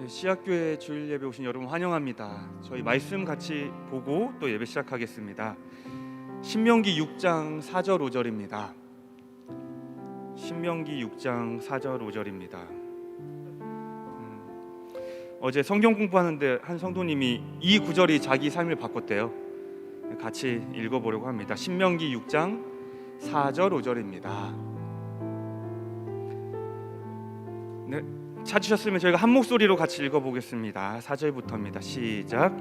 저희 씨앗교회 주일 예배 오신 여러분 환영합니다. 저희 말씀 같이 보고 또 예배 시작하겠습니다. 신명기 6장 4절 5절입니다. 신명기 6장 4절 5절입니다. 어제 성경 공부하는데 한 성도님이 이 구절이 자기 삶을 바꿨대요. 같이 읽어보려고 합니다. 신명기 6장 4절 5절입니다. 네, 찾으셨으면 저희가 한 목소리로 같이 읽어보겠습니다. 4절부터입니다. 시작.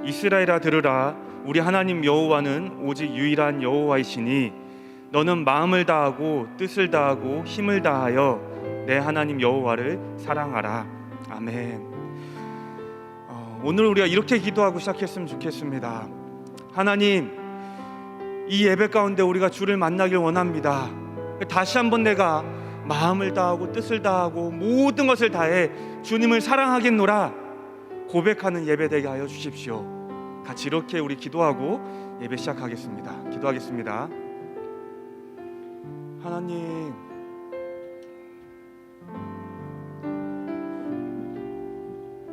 이스라엘아 들으라. 우리 하나님 여호와는 오직 유일한 여호와이시니 너는 마음을 다하고 뜻을 다하고 힘을 다하여 내 하나님 여호와를 사랑하라. 아멘. 오늘 우리가 이렇게 기도하고 시작했으면 좋겠습니다. 하나님, 이 예배 가운데 우리가 주를 만나길 원합니다. 다시 한번 내가 마음을 다하고 뜻을 다하고 모든 것을 다해 주님을 사랑하겠노라 고백하는 예배 되게 하여 주십시오. 같이 이렇게 우리 기도하고 예배 시작하겠습니다. 기도하겠습니다. 하나님,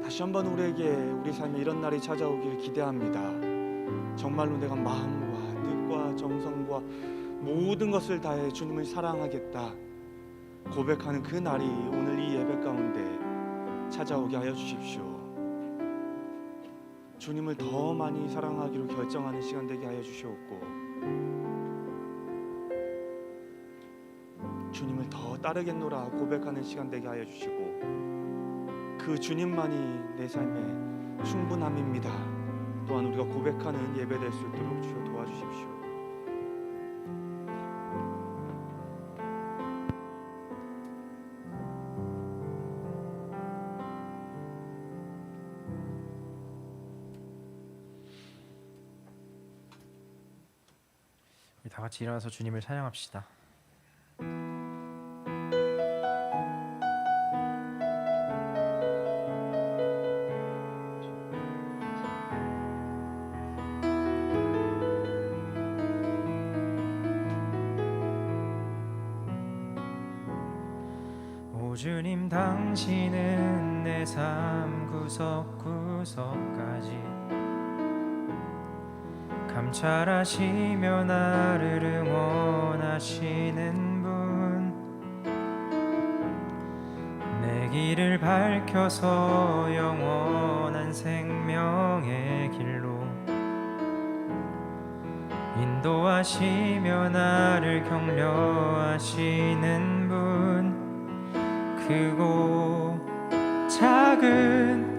다시 한번 우리에게 우리 삶에 이런 날이 찾아오길 기대합니다. 정말로 내가 마음과 뜻과 정성과 모든 것을 다해 주님을 사랑하겠다 고백하는 그 날이 오늘 이 예배 가운데 찾아오게 하여 주십시오. 주님을 더 많이 사랑하기로 결정하는 시간 되게 하여 주시옵고, 주님을 더 따르겠노라 고백하는 시간 되게 하여 주시고, 그 주님만이 내 삶의 충분함입니다. 또한 우리가 고백하는 예배 될 수 있도록 주여 도와주십시오. 다 같이 일어나서 주님을 찬양합시다. 오 주님, 당신은 내 삶 구석구석까지 감찰하시며 나를 응원하시는 분, 내 길을 밝혀서 영원한 생명의 길로 인도하시며 나를 격려하시는 분, 크고 작은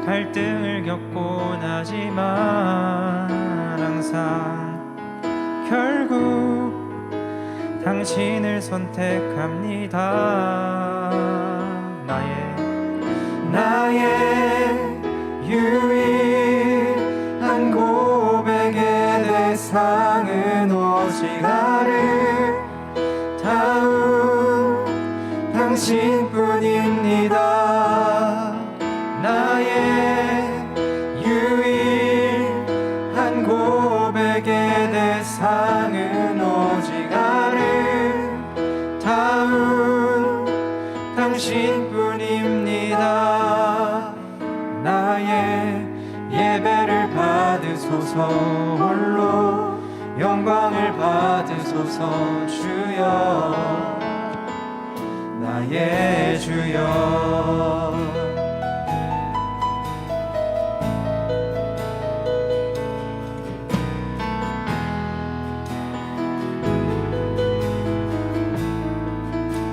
갈등을 겪곤 하지만 항상 결국 당신을 선택합니다. 나의 유일한 고백의 대상은 오직 아름다운 당신뿐입니다. 나의 유일한 고백의 대상은 오직 아름다운 당신뿐입니다. 나의 예배를 받으소서, 홀로 영광을 받으소서. 주여, 나의 주여.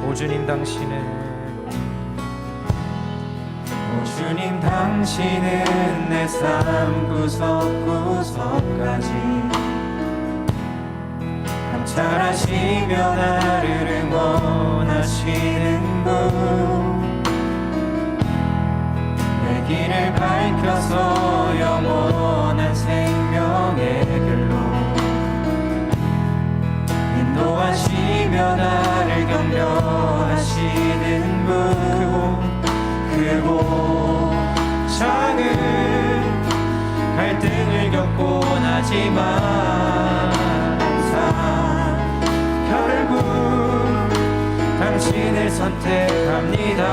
오 주님, 당신은 내 삶 구석구석까지 감찰하시며 나를 응원하시는 분, 내 길을 밝혀서 영원한 생명의 길로 인도하시며 나를 격려하시는 분, 크고 작은 갈등을 겪곤 하지만 항상 결국 당신을 선택합니다.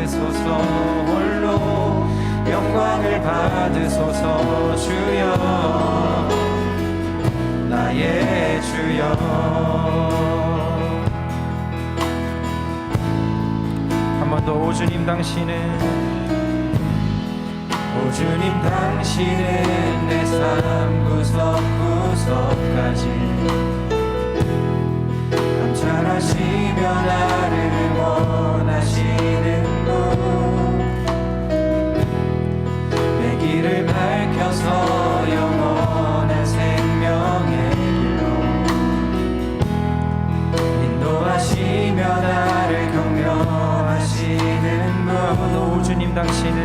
받으소서. 홀로 영광을 받으소서. 주여 나의 주여. 한 번 더. 오 주님 당신은 오 주님 당신은 내 삶 구석구석까지 감찰하시며 나를 원하시는 분, 내 길을 밝혀서 영원한 생명의 길로 인도하시며 나를 격려하시는 분. 오 주님 당신은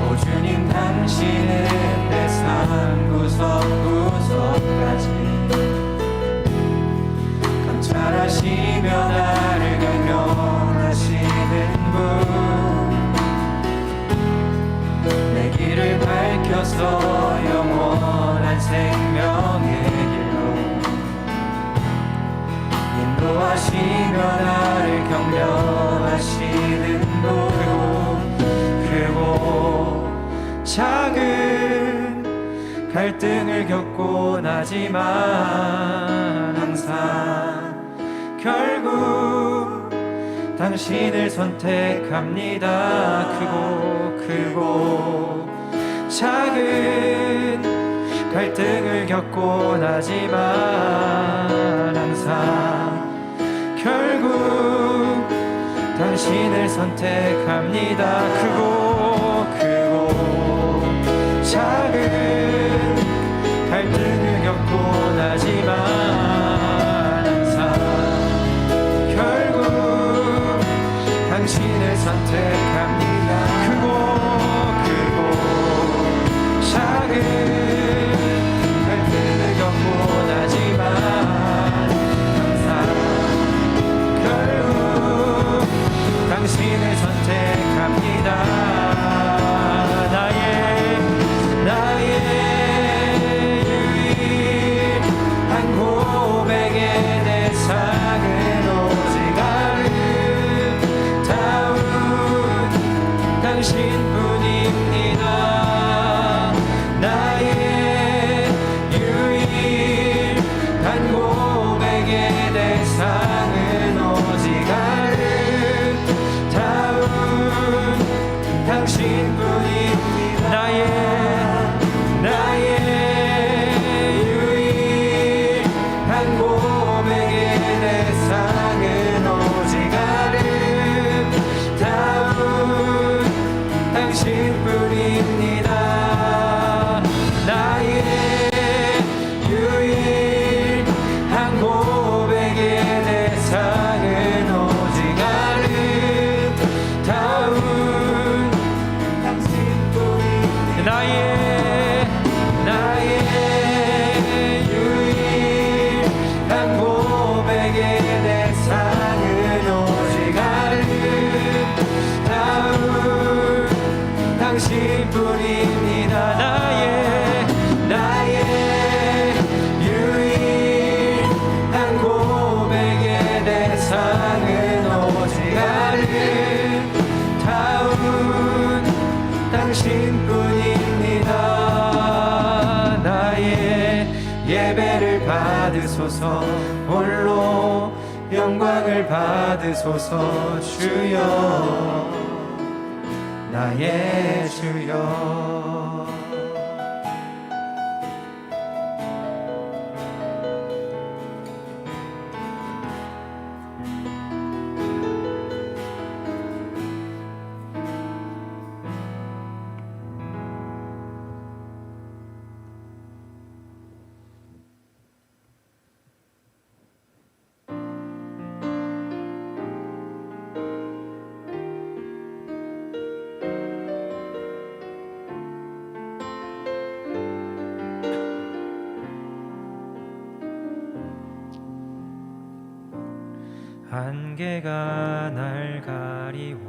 오 주님 당신은 내 삶 구석구석까지 감찰하시며 나를 격려하시는 분, 내 길을 밝혀서 영원한 생명의 길로 인도하시며 나를 격려하시는 분. 크고 작은 갈등을 겪고 나지만 항상 결국 당신을 선택합니다. 크고 작은 갈등을 겪고 나지만 항상 결국 당신을 선택합니다. 크고 작은 갈등을 겪고 나지만 항상 결국 당신을 선택합니다. 크고 작은 갈등을 겪고 나지만 항상 결국 당신을 선택합니다. 나의 유일한 고백의 대상은 오직 아름다운 당신뿐입니다. 나의 유일한 고백의 대상은 오직 아름다운 당신뿐입니다. 나의 유일한 고백의 대상은 오직 아름다운 당신뿐입니다. 나의 유일한 고백의 대상은 오직 아름다운 당신뿐입니다. 나의 유일한 고백의 대상은 오직 아름다운 당신뿐입니다. 나의 유일한 고백의 대상은 오직 아름다운 당신뿐입니다. 나의 예배를 받으소서. 홀로 영광을 받으소서. 주여 나의 주여. 안개가 날 가리워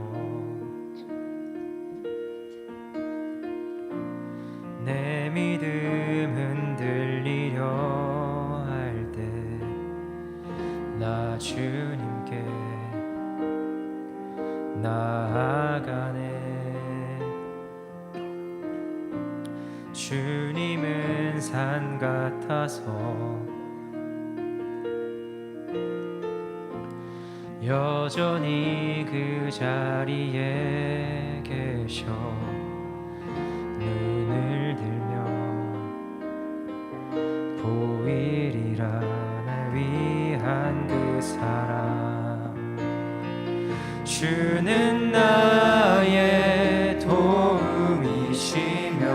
내 믿음 흔들리려 할 때 나 주님께 나아가네. 주님은 산 같아서 여전히 그 자리에 계셔. 눈을 들며 보이리라 날 위한 그 사랑. 주는 나의 도움이시며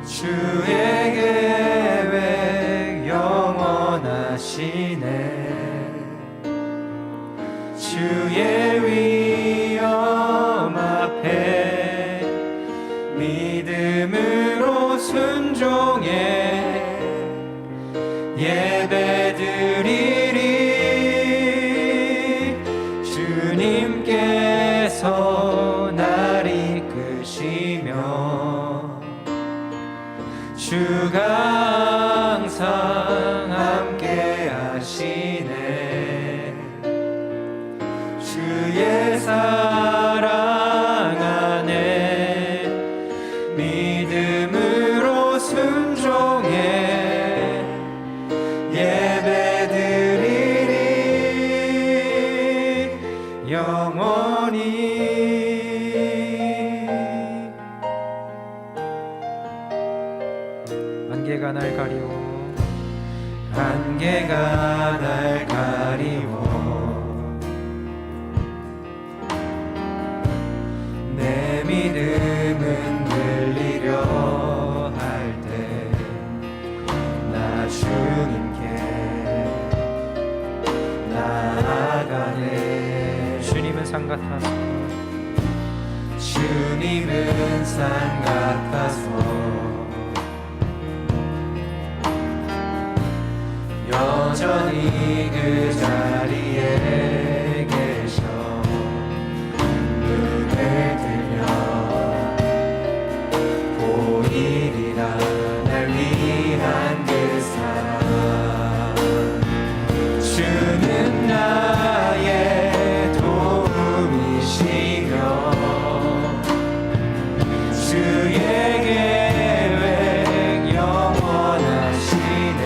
주의 계획 영원하시네. 주의 위엄 앞에 믿음으로 순종해 예배드리리. 주님께서 날 이끄시며 주가 항상 함께 하시네. 주의 사랑 안에 믿음으로 순종해 예배드리리. 영원히 안개가 날 가리워 안개가 날 가리워 내 믿음은 들리려 할 때 나 주님께 나아가네. 주님은 산 같아서 주님은 산 같아서 여전히 그 자리에 계셔. 눈을 들며 보이리라 날 위한 그 사랑. 주는 나의 도움이시며 주의 계획 영원하시네.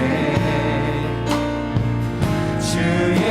주의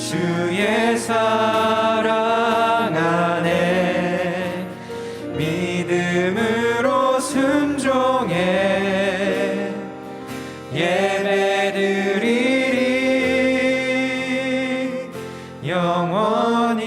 주의 사랑 안에 믿음으로 순종해 예배드리리 영원히.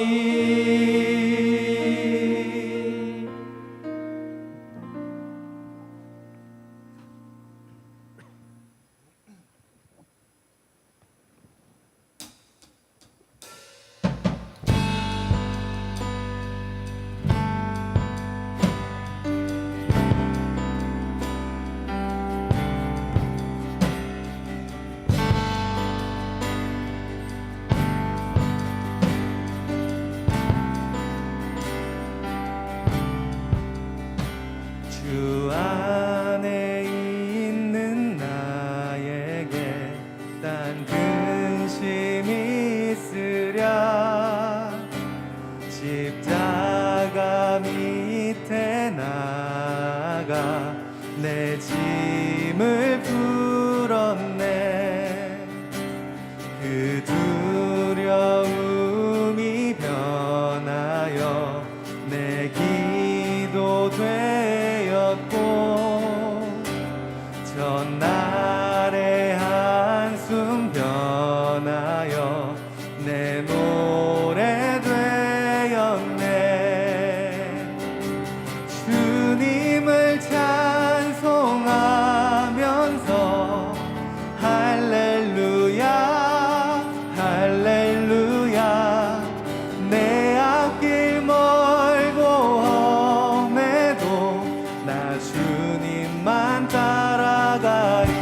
주 안에 있는 나에게 딴 근심이 있으랴. 십자가 밑에 나가 내 짐을 풀었네. 그 두려움이 변하여 내 기도 되었고 전날의 한숨 변하여 내 노래 되었네. 주님을 찬송하면서 할렐루야 할렐루야. 내 앞길 멀고 험해도 나 주님만 따라가리.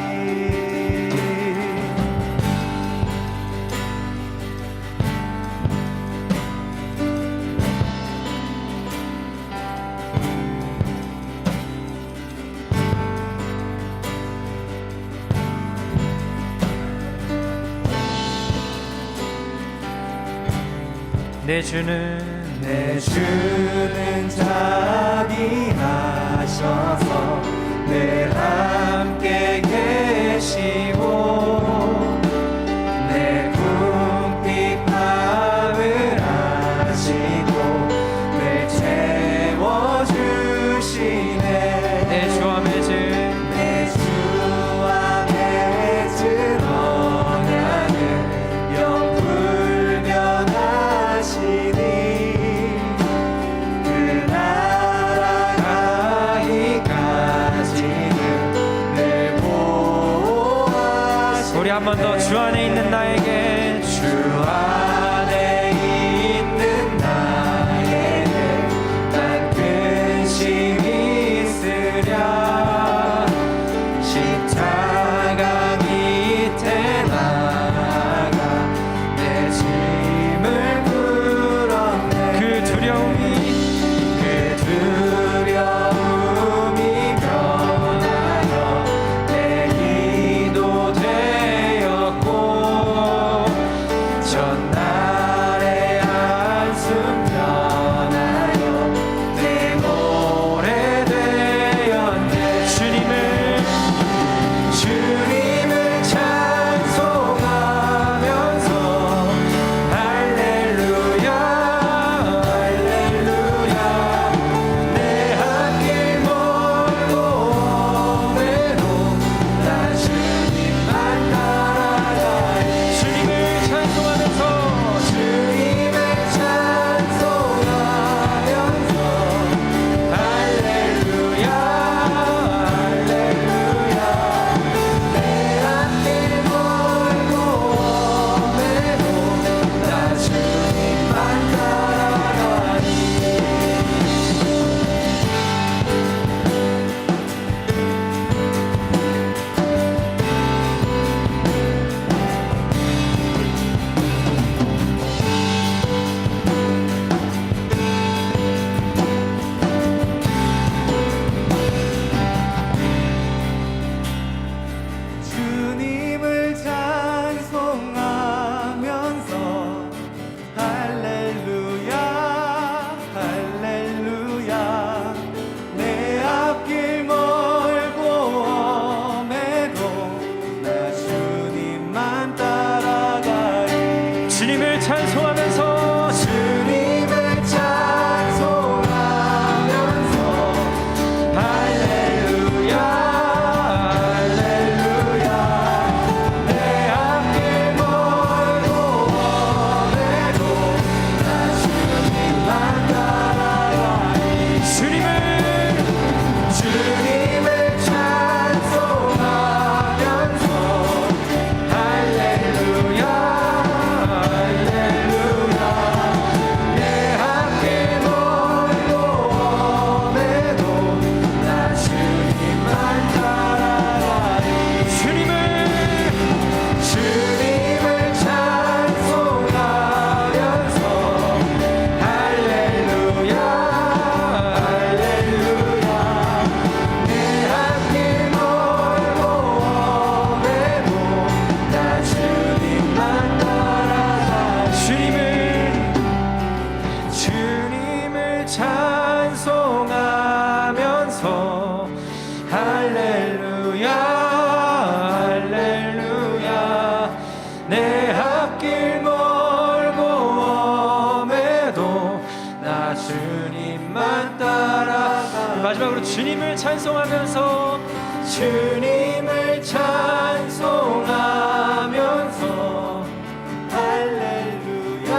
내 주는 내 주는 자비하셔서 늘 함께 계시고 내 궁핍함을 아시고 늘 채워주시네. 내 주와 맺은 내 주와 맺은 언약을 영불변하시니 그 나라가기까지는 늘 보호하시네. 우리 한 번 더 주 안에 있는 나에게 주 안에 있는 나에게 난 근심이 있으랴. 십자가 밑에 나가 내 짐을 풀었네. 그 두려움이 변하여 내 기도 되었고 주님을 찬송하면서 주님을 찬송하면서 할렐루야 할렐루야 내 앞길 멀고 오래도 나 주님만 따라가리 주님을 찬송하면서 할렐루야 할렐루야 내 앞길 멀고 오래도 나 주님만 따라가리 주님을 찬송하면서 할렐루야 할렐루야 내 앞길 멀고 오래도 나 주님만 따라가리 주님을 찬송하면서 할렐루야 할렐루야 내 앞길 멀고 험해도 나 주님만 따라가 마지막으로 주님을 찬송하면서 주님을 찬송하면서 할렐루야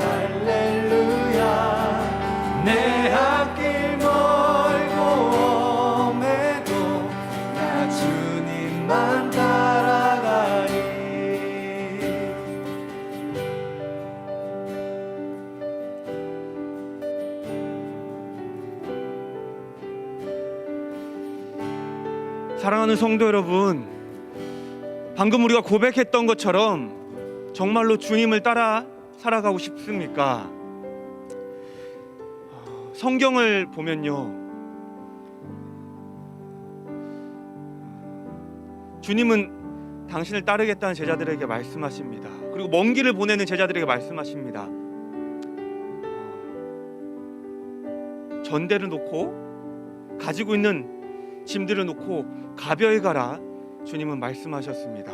할렐루야 내 앞길 멀고 험해도 나 주님만 따라가리 사랑하는 성도 여러분, 방금 우리가 고백했던 것처럼 정말로 주님을 따라 살아가고 싶습니까? 성경을 보면요, 주님은 당신을 따르겠다는 제자들에게 말씀하십니다. 그리고 먼 길을 보내는 제자들에게 말씀하십니다. 전대를 놓고 가지고 있는 짐들을 놓고 가벼이 가라, 주님은 말씀하셨습니다.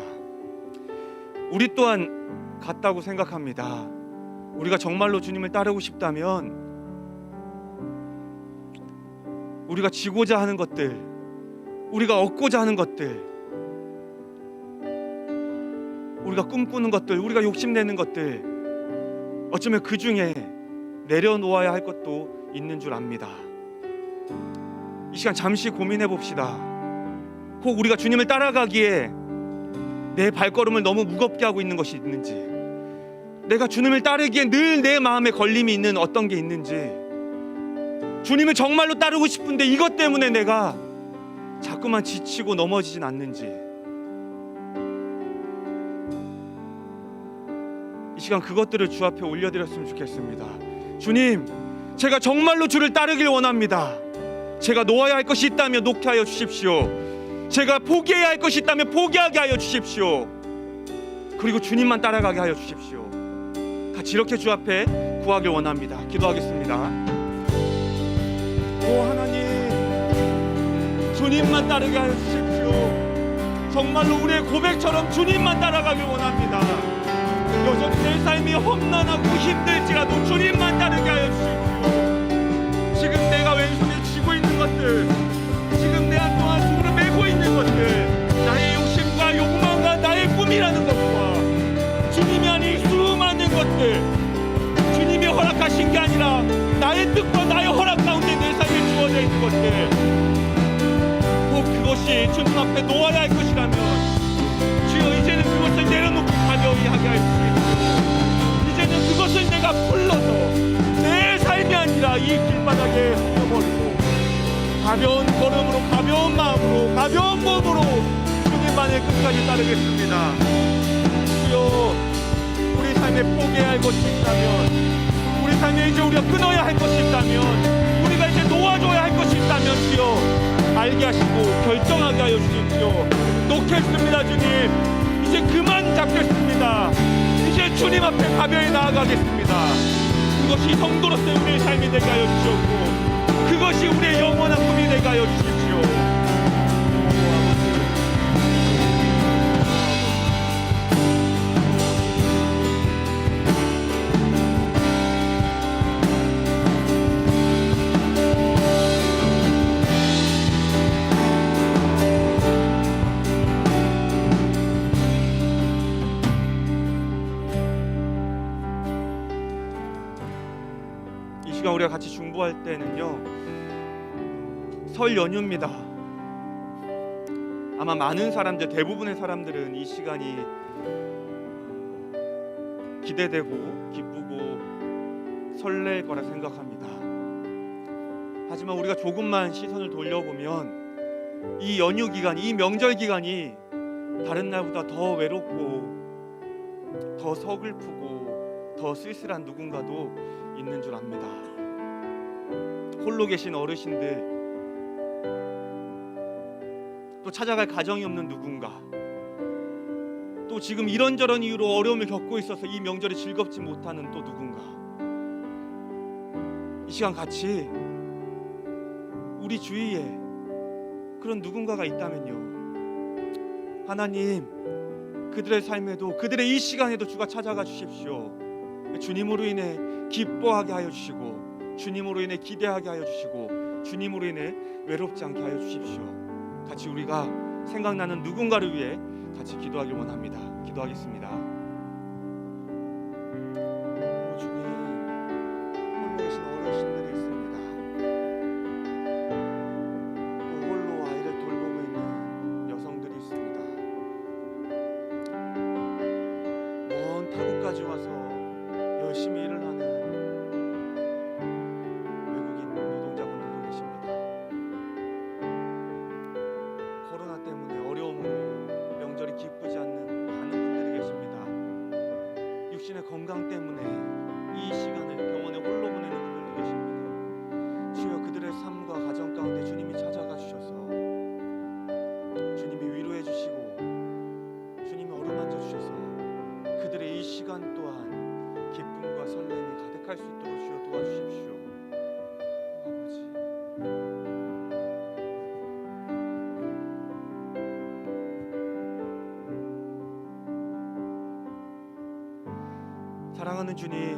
우리 또한 같다고 생각합니다. 우리가 정말로 주님을 따르고 싶다면 우리가 지고자 하는 것들, 우리가 얻고자 하는 것들, 우리가 꿈꾸는 것들, 우리가 욕심내는 것들, 어쩌면 그 중에 내려놓아야 할 것도 있는 줄 압니다. 이 시간 잠시 고민해 봅시다. 혹 우리가 주님을 따라가기에 내 발걸음을 너무 무겁게 하고 있는 것이 있는지, 내가 주님을 따르기에 늘 내 마음에 걸림이 있는 어떤 게 있는지, 주님을 정말로 따르고 싶은데 이것 때문에 내가 자꾸만 지치고 넘어지진 않는지, 이 시간 그것들을 주 앞에 올려드렸으면 좋겠습니다. 주님, 제가 정말로 주를 따르길 원합니다. 제가 놓아야 할 것이 있다면 놓게 하여 주십시오. 제가 포기해야 할 것이 있다면 포기하게 하여 주십시오. 그리고 주님만 따라가게 하여 주십시오. 같이 이렇게 주 앞에 구하길 원합니다. 기도하겠습니다. 오 하나님, 주님만 따르게 하여 주십시오. 정말로 우리의 고백처럼 주님만 따라가길 원합니다. 여전히 내 삶이 험난하고 힘들지라도 주님만 따르게 하여 주십시오. 지금 내가 왼손에 쥐고 있는 것들, 지금 내 한 동안 손으로 메고 있는 것들, 나의 욕심과 욕망과 나의 꿈이라는 것과 주님이 아닌 수많은 것들, 주님이 허락하신 게 아니라 나의 뜻과 나의 허락 가운데 내 삶에 주어져 있는 것들, 꼭 그것이 주님 앞에 놓아야 할 것이라면 주여, 이제는 그것을 내려놓고 가벼이 하게 하여 주십시오. 이제는 그것을 내가 풀러서 내 삶이 아니라 이 길바닥에 흩어버리고 가벼운 걸음으로, 가벼운 마음으로, 가벼운 몸으로 주님만을 끝까지 따르겠습니다. 주여, 우리 삶에 포기해야 할 것이 있다면, 우리 삶에 이제 우리가 끊어야 할 것이 있다면, 우리가 이제 놓아줘야 할 것이 있다면 주여, 알게 하시고 결정하게 하여 주십시오. 놓겠습니다. 주님, 이제 그만 잡겠습니다. 이제 주님 앞에 가벼이 나아가겠습니다. 그것이 성도로서의 우리의 삶이 되게 하여 주시옵고, 그것이 우리의 영원한 꿈이 되게 하여 주십시오. 시간 우리가 같이 중보할 때는요, 설 연휴입니다. 아마 많은 사람들, 대부분의 사람들은 이 시간이 기대되고 기쁘고 설렐 거라 생각합니다. 하지만 우리가 조금만 시선을 돌려보면 이 연휴 기간, 이 명절 기간이 다른 날보다 더 외롭고 더 서글프고 더 쓸쓸한 누군가도 있는 줄 압니다. 홀로 계신 어르신들, 또 찾아갈 가정이 없는 누군가, 또 지금 이런저런 이유로 어려움을 겪고 있어서 이 명절이 즐겁지 못하는 또 누군가, 이 시간 같이 우리 주위에 그런 누군가가 있다면요, 하나님 그들의 삶에도, 그들의 이 시간에도 주가 찾아가 주십시오. 주님으로 인해 기뻐하게 하여 주시고, 주님으로 인해 기대하게 하여 주시고, 주님으로 인해 외롭지 않게 하여 주십시오. 같이 우리가 생각나는 누군가를 위해 같이 기도하길 원합니다. 기도하겠습니다. 오 주님, 홀로 계신 어르신들이 있습니다. 또 홀로 아이를 돌보고 있는 여성들이 있습니다. 먼 타국까지 와서 열심히 일을 하는 외국인 노동자분들도 계십니다. 코로나 때문에 어려움으로 명절이 기쁘지 않는 많은 분들이 계십니다. 육신의 건강 때문에 이 시간을 병원에 홀로 보내는 분들도 계십니다. 주여, 그들의 삶과 가정 가운데 주님이 찾아가 주셔서 주님이 위로해 주시고 주님이 어루만져 주셔서 그들의 이 시간 또한 기쁨과 설렘이 가득할 수 있도록 주여 도와주십시오. 아버지, 사랑하는 주님,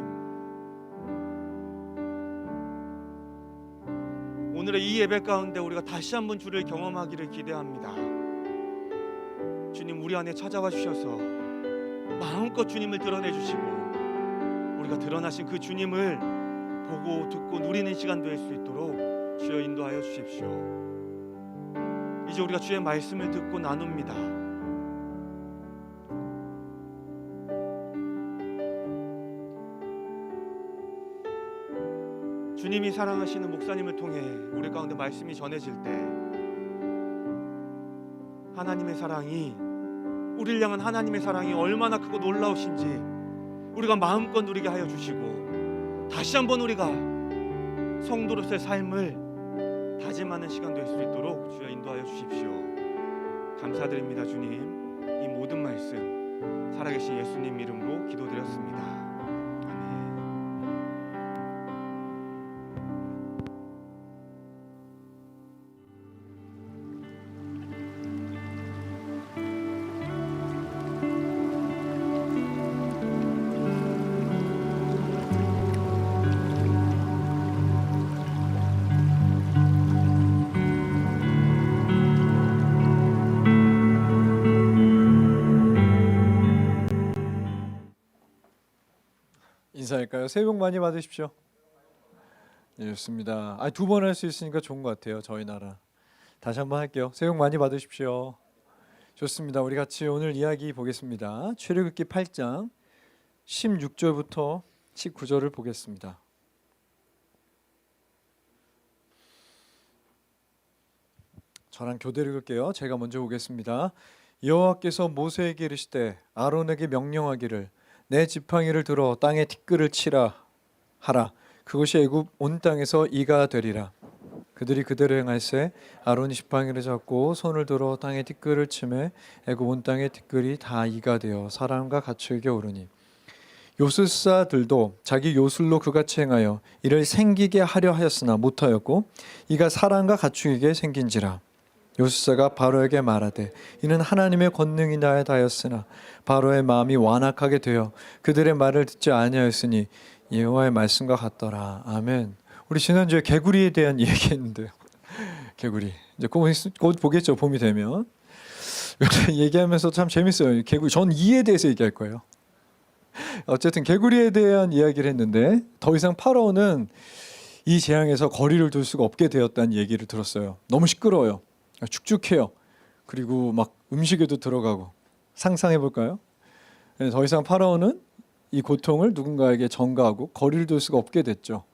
오늘의 이 예배 가운데 우리가 다시 한번 주를 경험하기를 기대합니다. 주님, 우리 안에 찾아와 주셔서 마음껏 주님을 드러내 주시고 우리가 드러나신 그 주님을 보고 듣고 누리는 시간 될 수 있도록 주여 인도하여 주십시오. 이제 우리가 주의 말씀을 듣고 나눕니다. 주님이 사랑하시는 목사님을 통해 우리 가운데 말씀이 전해질 때 하나님의 사랑이, 우리를 향한 하나님의 사랑이 얼마나 크고 놀라우신지 우리가 마음껏 누리게 하여 주시고, 다시 한번 우리가 성도로서의 삶을 다짐하는 시간 될 수 있도록 주여 인도하여 주십시오. 감사드립니다. 주님, 이 모든 말씀 살아계신 예수님 이름으로 기도드렸습니다. 인사할까요? 새해 복 많이 받으십시오. 네, 좋습니다. 두 번 할 수 있으니까 좋은 것 같아요. 저희 나라. 다시 한번 할게요. 새해 복 많이 받으십시오. 좋습니다. 우리 같이 오늘 이야기 보겠습니다. 출애굽기 8장 16절부터 19절을 보겠습니다. 저랑 교대로 읽을게요. 제가 먼저 보겠습니다. 여호와께서 모세에게 이르시되 아론에게 명령하기를 내 지팡이를 들어 땅에 티끌을 치라 하라. 그것이 애굽 온 땅에서 이가 되리라. 그들이 그대로 행할세 아론이 지팡이를 잡고 손을 들어 땅에 티끌을 치매 애굽 온 땅의 티끌이 다 이가 되어 사람과 가축에게 오르니, 요술사들도 자기 요술로 그같이 행하여 이를 생기게 하려 하였으나 못하였고 이가 사람과 가축에게 생긴지라. 요술사가 바로에게 말하되 이는 하나님의 권능이나에 다였으나 바로의 마음이 완악하게 되어 그들의 말을 듣지 아니하였으니 여호와의 말씀과 같더라. 아멘. 우리 지난주에 개구리에 대한 얘기했는데요. 개구리 이제 곧 보겠죠. 봄이 되면. 얘기하면서 참 재밌어요. 개구리. 전 이에 대해서 얘기할 거예요. 어쨌든 개구리에 대한 이야기를 했는데 더 이상 파라오는 이 재앙에서 거리를 둘 수가 없게 되었다는 얘기를 들었어요. 너무 시끄러워요. 축축해요. 그리고 막 음식에도 들어가고. 상상해 볼까요? 더 이상 파라오는 이 고통을 누군가에게 전가하고 거리를 둘 수가 없게 됐죠.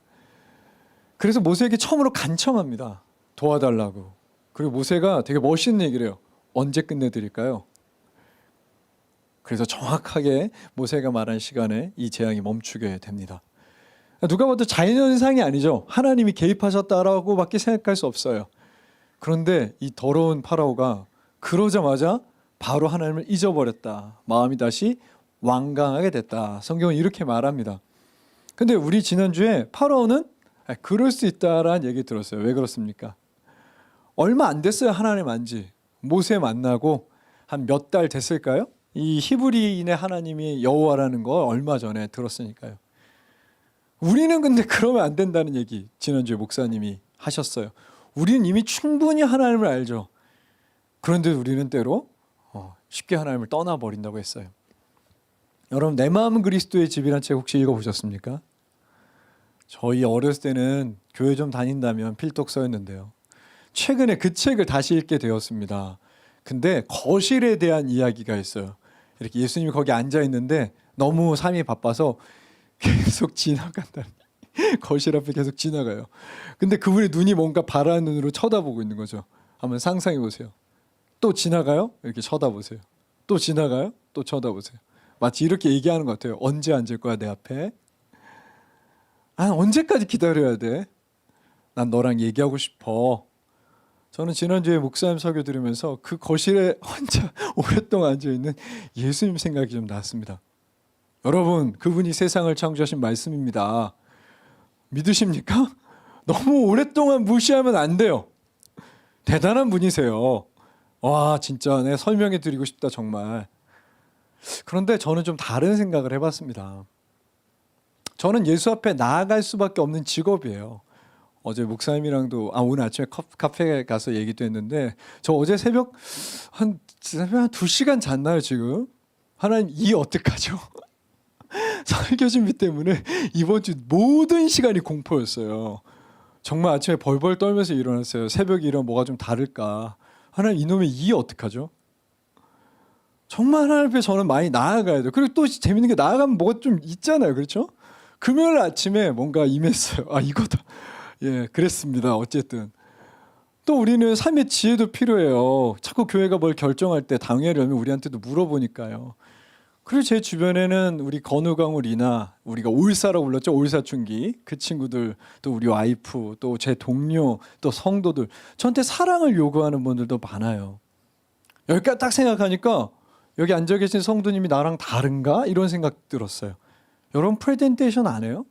그래서 모세에게 처음으로 간청합니다. 도와달라고. 그리고 모세가 되게 멋있는 얘기를 해요. 언제 끝내드릴까요? 그래서 정확하게 모세가 말한 시간에 이 재앙이 멈추게 됩니다. 누가 봐도 자연현상이 아니죠. 하나님이 개입하셨다라고밖에 생각할 수 없어요. 그런데 이 더러운 파라오가 그러자마자 바로 하나님을 잊어버렸다. 마음이 다시 완강하게 됐다. 성경은 이렇게 말합니다. 근데 우리 지난주에 파라오는 그럴 수 있다라는 얘기 들었어요. 왜 그렇습니까? 얼마 안 됐어요. 하나님 안지. 모세 만나고 한 몇 달 됐을까요? 이 히브리인의 하나님이 여호와라는 거 얼마 전에 들었으니까요. 우리는 근데 그러면 안 된다는 얘기 지난주에 목사님이 하셨어요. 우리는 이미 충분히 하나님을 알죠. 그런데 우리는 때로 쉽게 하나님을 떠나버린다고 했어요. 여러분, 내 마음은 그리스도의 집이라는 책 혹시 읽어보셨습니까? 저희 어렸을 때는 교회 좀 다닌다면 필독서였는데요. 최근에 그 책을 다시 읽게 되었습니다. 근데 거실에 대한 이야기가 있어요. 이렇게 예수님이 거기 앉아 있는데 너무 삶이 바빠서 계속 지나간다. 거실 앞에 계속 지나가요. 근데 그분의 눈이 뭔가 바라는 눈으로 쳐다보고 있는 거죠. 한번 상상해 보세요. 또 지나가요? 이렇게 쳐다보세요. 또 지나가요? 또 쳐다보세요. 마치 이렇게 얘기하는 것 같아요. 언제 앉을 거야 내 앞에? 언제까지 기다려야 돼? 난 너랑 얘기하고 싶어. 저는 지난주에 목사님 설교 들으면서 그 거실에 혼자 오랫동안 앉아있는 예수님 생각이 좀 났습니다. 여러분, 그분이 세상을 창조하신 말씀입니다. 믿으십니까? 너무 오랫동안 무시하면 안 돼요. 대단한 분이세요. 와, 진짜 내 설명해 드리고 싶다 정말. 그런데 저는 좀 다른 생각을 해봤습니다. 저는 예수 앞에 나아갈 수밖에 없는 직업이에요. 어제 목사님이랑도 오늘 아침에 카페에 가서 얘기도 했는데 저 어제 새벽 한 2시간 잤나요 지금? 하나님 이 어떡하죠? 설교 준비 때문에 이번 주 모든 시간이 공포였어요. 정말 아침에 벌벌 떨면서 일어났어요. 새벽에 일어나면 뭐가 좀 다를까. 하나님 이놈의 이 어떡하죠? 정말 하나님 앞에 저는 많이 나아가야 돼요. 그리고 또 재밌는 게 나아가면 뭐가 좀 있잖아요. 그렇죠? 금요일 아침에 뭔가 임했어요. 이거다. 예, 그랬습니다. 어쨌든 또 우리는 삶의 지혜도 필요해요. 자꾸 교회가 뭘 결정할 때 당회려면 우리한테도 물어보니까요. 그리고 제 주변에는 우리 건우강우 리나, 우리가 올사라고 불렀죠. 올사춘기. 그 친구들, 또 우리 와이프, 또 제 동료, 또 성도들, 저한테 사랑을 요구하는 분들도 많아요. 여기까지 딱 생각하니까 여기 앉아 계신 성도님이 나랑 다른가? 이런 생각 들었어요. 여러분 프레젠테이션 안 해요?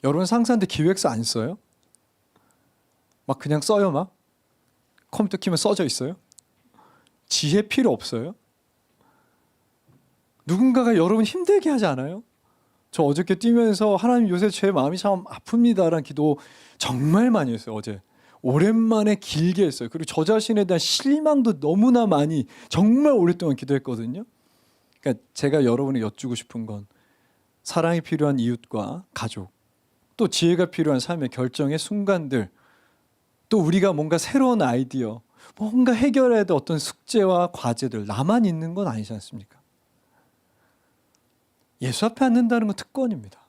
여러분 상사한테 기획서 안 써요? 막 그냥 써요 막? 컴퓨터 키면 써져 있어요? 지혜 필요 없어요? 누군가가 여러분 힘들게 하지 않아요? 저 어저께 뛰면서 하나님 요새 제 마음이 참 아픕니다라는 기도 정말 많이 했어요. 어제 오랜만에 길게 했어요. 그리고 저 자신에 대한 실망도 너무나 많이 정말 오랫동안 기도했거든요. 그러니까 제가 여러분에 여쭈고 싶은 건 사랑이 필요한 이웃과 가족, 또 지혜가 필요한 삶의 결정의 순간들, 또 우리가 뭔가 새로운 아이디어, 뭔가 해결해야 될 어떤 숙제와 과제들, 나만 있는 건 아니지 않습니까? 예수 앞에 앉는다는 건 특권입니다.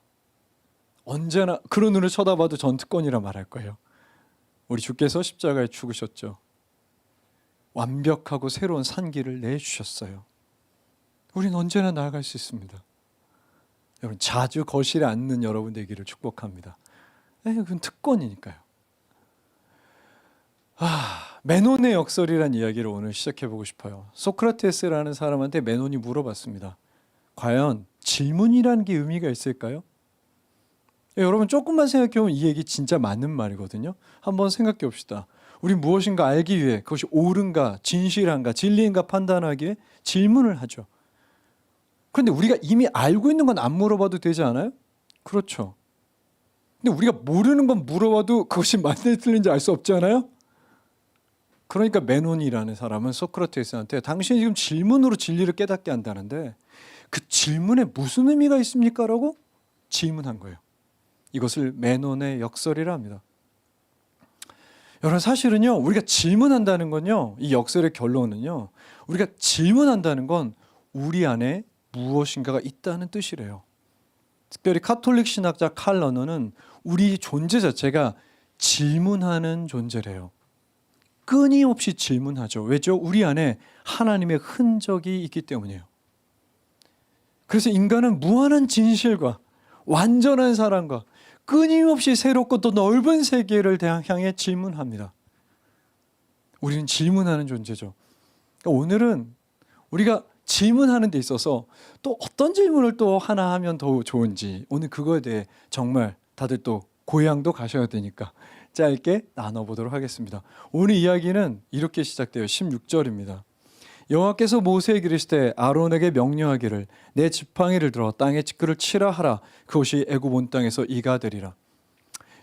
언제나 그런 눈을 쳐다봐도 전 특권이라 말할 거예요. 우리 주께서 십자가에 죽으셨죠. 완벽하고 새로운 산길을 내주셨어요. 우린 언제나 나아갈 수 있습니다. 여러분 자주 거실에 앉는 여러분 되기를 축복합니다. 그건 특권이니까요. 메논의 역설이라는 이야기를 오늘 시작해보고 싶어요. 소크라테스라는 사람한테 메논이 물어봤습니다. 과연 질문이라는 게 의미가 있을까요? 여러분 조금만 생각해보면 이 얘기 진짜 맞는 말이거든요. 한번 생각해 봅시다. 우리 무엇인가 알기 위해 그것이 옳은가 진실한가 진리인가 판단하기에 질문을 하죠. 그런데 우리가 이미 알고 있는 건 안 물어봐도 되지 않아요? 그렇죠. 근데 우리가 모르는 건 물어봐도 그것이 맞는지 틀린지 알 수 없지 않아요? 그러니까 메논이라는 사람은 소크라테스한테 당신이 지금 질문으로 진리를 깨닫게 한다는데 그 질문에 무슨 의미가 있습니까? 라고 질문한 거예요. 이것을 매논의 역설이라 합니다. 여러분 사실은요 우리가 질문한다는 건요 이 역설의 결론은요 우리가 질문한다는 건 우리 안에 무엇인가가 있다는 뜻이래요. 특별히 카톨릭 신학자 칼 러너는 우리 존재 자체가 질문하는 존재래요. 끊임없이 질문하죠. 왜죠? 우리 안에 하나님의 흔적이 있기 때문이에요. 그래서 인간은 무한한 진실과 완전한 사랑과 끊임없이 새롭고 또 넓은 세계를 향해 질문합니다. 우리는 질문하는 존재죠. 그러니까 오늘은 우리가 질문하는 데 있어서 또 어떤 질문을 또 하나 하면 더 좋은지 오늘 그거에 대해 정말 다들 또 고향도 가셔야 되니까 짧게 나눠보도록 하겠습니다. 오늘 이야기는 이렇게 시작돼요. 16절입니다. 여호와께서 모세에게 이르시되 아론에게 명령하기를 내 지팡이를 들어 땅에 티끌을 치라 하라. 그것이 애굽 온 땅에서 이가 되리라.